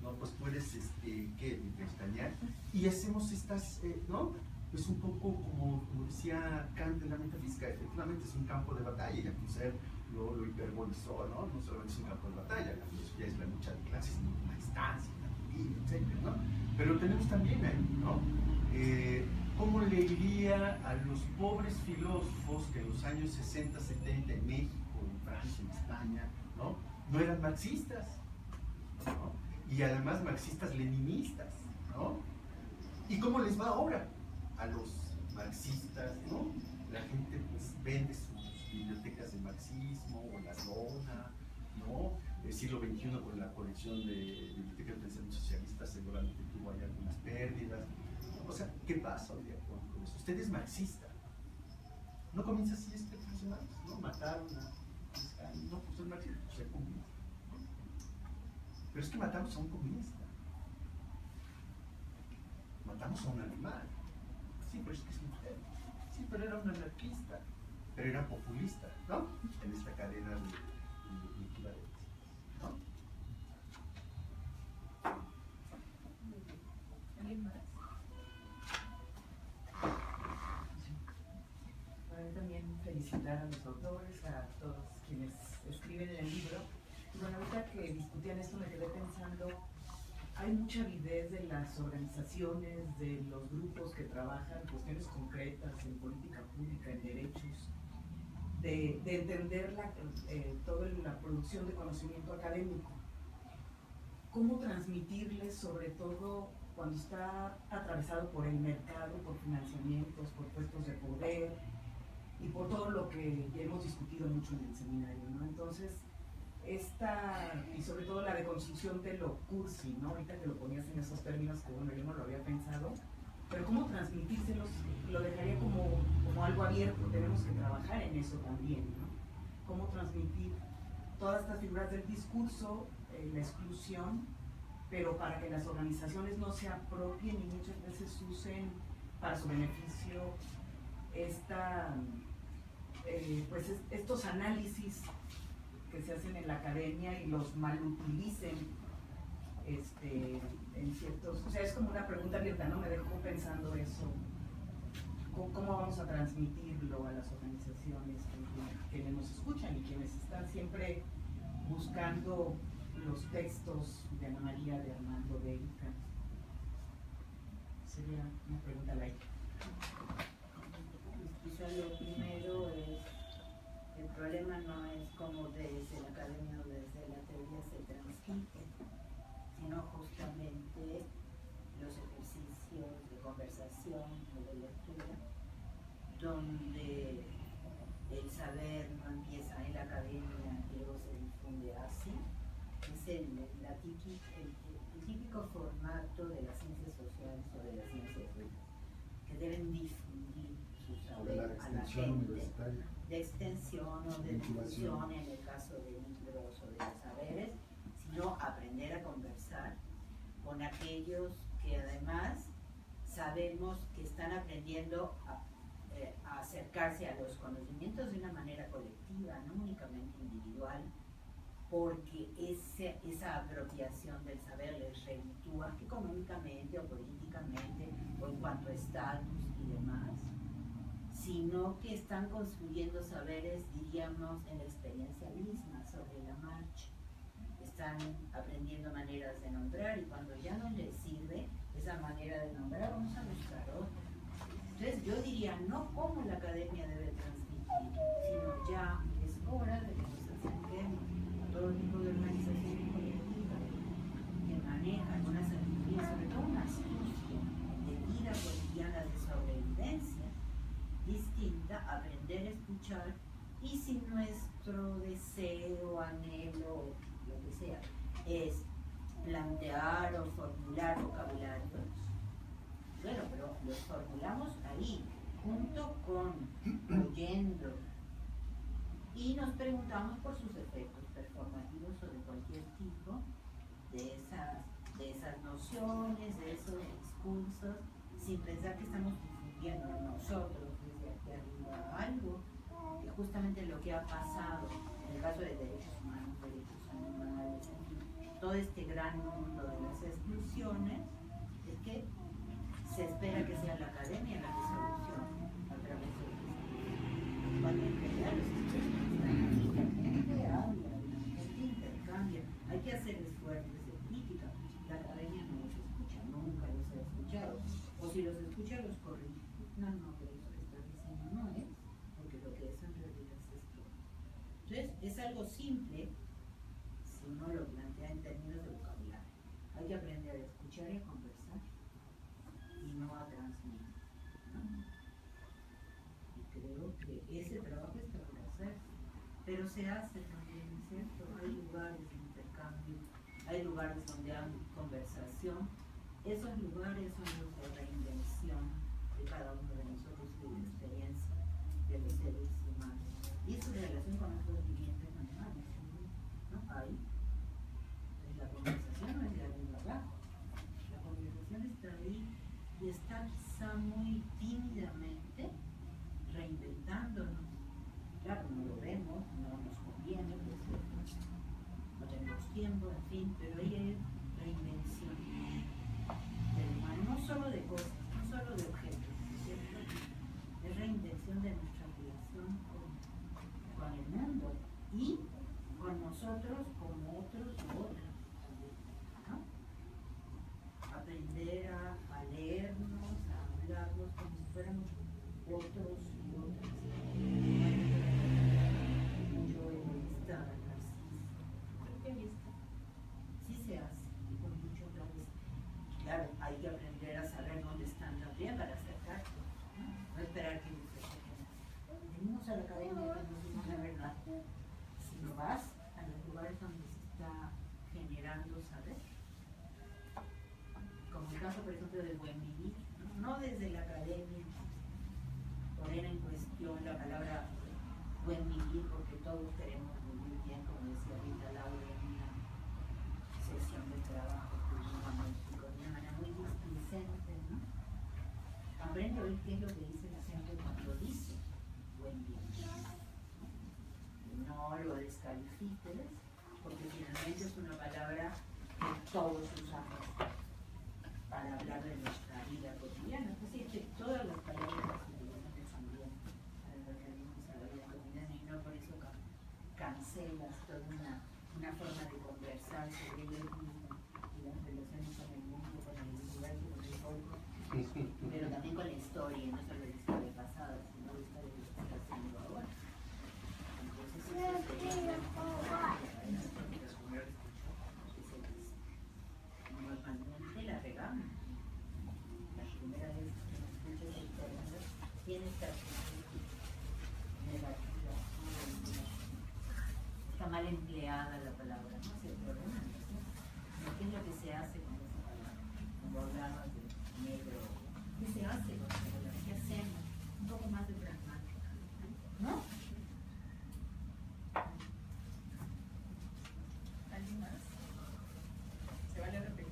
¿no? Pues tú eres, ¿qué? Pestañear. Y hacemos estas, ¿no? Pues un poco como decía Kant en la metafísica, efectivamente es un campo de batalla, y Althusser lo hiperbolizó, ¿no? No solamente es un campo de batalla, la filosofía es la lucha de clases, la distancia, la vida, etc., ¿no? Pero tenemos también ahí, ¿no? ¿Cómo le iría a los pobres filósofos que en los años 60, 70 en México, en Francia, en España, ¿no? No eran marxistas, ¿no? Y además marxistas leninistas, ¿no? ¿Y cómo les va ahora a los marxistas, ¿no? La gente pues vende sus bibliotecas de marxismo o las dona, ¿no? El siglo XXI con la colección de bibliotecas de pensamiento socialista seguramente tuvo ahí algunas pérdidas. O sea, ¿qué pasa hoy día con eso? Usted es marxista. ¿No comienza así este personaje? ¿No? Mataron a... No, pues es marxista, pues es comunista. Pero es que matamos a un comunista. Matamos a un animal. Sí, pero es que es mujer. Sí, pero era un anarquista. Pero era populista, ¿no? En esta cadena de equivalencia, ¿no? ¿Alguien más? Bueno, también felicitar a los autores, a todos quienes escriben en el libro. Y bueno, ahorita que discutían esto me quedé pensando, hay mucha avidez de las organizaciones, de los grupos que trabajan cuestiones concretas en política pública, en derechos, de entender toda la producción de conocimiento académico. ¿Cómo transmitirles, sobre todo cuando está atravesado por el mercado, por financiamientos, por puestos de poder y por todo lo que ya hemos discutido mucho en el seminario, ¿no? Entonces, y sobre todo la deconstrucción de lo cursi, ¿no? Ahorita que lo ponías en esos términos que, bueno, yo no lo había pensado, pero cómo transmitírselos, lo dejaría como algo abierto, tenemos que trabajar en eso también, ¿no? Cómo transmitir todas estas figuras del discurso, la exclusión, pero para que las organizaciones no se apropien y muchas veces usen para su beneficio pues estos análisis que se hacen en la academia y los malutilicen en ciertos... O sea, es como una pregunta abierta, ¿no? Me dejó pensando eso. ¿Cómo vamos a transmitirlo a las organizaciones quienes nos escuchan y quienes están siempre buscando los textos de Ana María, de Armando, de Erika? Sería una pregunta al aire. Quizá lo primero es, el problema no es cómo desde la academia o desde la teoría se transmite, sino justamente los ejercicios de conversación o de lectura, donde el saber no empieza en la academia y luego se difunde así. Es el típico formato de las ciencias sociales o de las ciencias duras, que deben difundir su saber a la gente, de extensión o de difusión en el caso de libros o de saberes, sino aprender a conversar con aquellos que además sabemos que están aprendiendo a acercarse a los conocimientos de una manera colectiva, no únicamente individual, porque esa apropiación del saber les reditúa económicamente o políticamente o en cuanto a estatus y demás, sino que están construyendo saberes, diríamos, en la experiencia misma, sobre la marcha. Están aprendiendo maneras de nombrar y cuando ya no les sirve esa manera de nombrar, vamos a buscar otra. Entonces yo diría, no como la academia debe transmitir, sino ya es hora de que nos acerquemos a todo tipo de organizaciones colectivas que manejan una sabiduría, sobre todo una astucia de vida cotidiana de sobrevivencia distinta, aprender a escuchar, y si nuestro deseo, anhelo, lo que sea, es plantear o formular vocabularios, bueno, pero los formulamos ahí, junto con oyendo, y nos preguntamos por sus efectos performativos o de cualquier tipo de esas nociones, de esos discursos, sin pensar que estamos difundiendo nosotros desde aquí arriba algo, que justamente lo que ha pasado en el caso de derechos humanos, derechos animales, en fin, todo este gran mundo de las exclusiones, es que se espera que sea la academia la que solucione a través de los cuando en realidad los estudios están ahí, la gente habla, la gente intercambia, hay que hacer esfuerzos de crítica, la academia no los escucha, nunca los ha escuchado, o si los escucha los corrige. No, pero eso que está diciendo no es, porque lo que es en realidad es esto. Entonces, es algo simple si uno lo plantea en términos de vocabulario. Hay que aprender a escuchar y a conversar y no a transmitir, ¿no? Y creo que ese trabajo está por hacer, pero se hace también, ¿cierto? Hay lugares de intercambio, hay lugares donde hay conversación, esos lugares son los de reinvención de cada uno de nosotros y de la experiencia de los seres humanos y su relación con otros vivientes animales, ¿no? Ahí la conversación no es de arriba abajo, la conversación está ahí y está quizá muy tímidamente reinventándonos. Claro, no lo vemos, no nos conviene, pues, no tenemos tiempo, en fin, pero ahí hay reinvención del humano, no solo de cosas, no solo de objetos, ¿cierto? Es reinvención de nuestra relación con el mundo y con nosotros como otros u otras, ¿no? Aprender a leernos, a hablarnos como si fuéramos otros y otras. Mucho egoísta, narcisista. Sí se hace, y con mucho otra. Claro, hay que aprender a saber dónde están también para acercarse, ¿no? No esperar que nos acerquen. Venimos a la academia y nos dimos la verdad. Si no vas a los lugares donde se está generando saber, como el caso, por ejemplo, del buen vivir, no desde la academia, poner en cuestión la palabra buen vivir, porque todos queremos vivir bien, como decía Rita Laura en una sesión de trabajo que tuvimos en México, de una manera muy displicente, ¿no? Aprende a oír qué es lo que dice la gente cuando dice buen vivir, no lo descalifica. CITES, porque finalmente es una palabra que todos usamos para hablar de nuestra vida cotidiana. Así que todas las palabras las utilizamos también para referirnos a la vida cotidiana y no por eso cancelas toda una forma de conversar sobre el mismo y las relaciones con el mundo, con el universo, con el polvo, pero también con la historia, no solo la historia pasada, sino la historia que se está haciendo ahora. Entonces, normalmente la regamos. La primera vez que escuchas la historia, tiene esta actitud negativa, está mal empleada la palabra, no sé, el problema no es eso. ¿Qué es lo que se hace con esa palabra? Como hablabas de negro, ¿qué se hace con esa palabra? ¿Qué hacemos? Un poco más de pragmática, ¿no? ¿Alguien más? ¿Se vale repetir?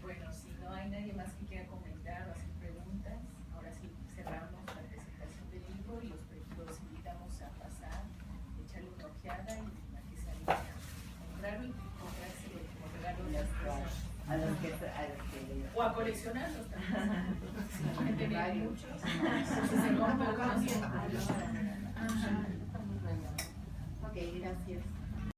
Bueno, si no hay nadie más que quiera comentar o hacer preguntas, ahora sí cerramos la presentación del libro y los invitamos a pasar, echarle una ojeada y a que se animen a comprarlo y comprarse como regalo las cosas. O a coleccionarlos también. Si la gente tiene muchos, entonces se compra también.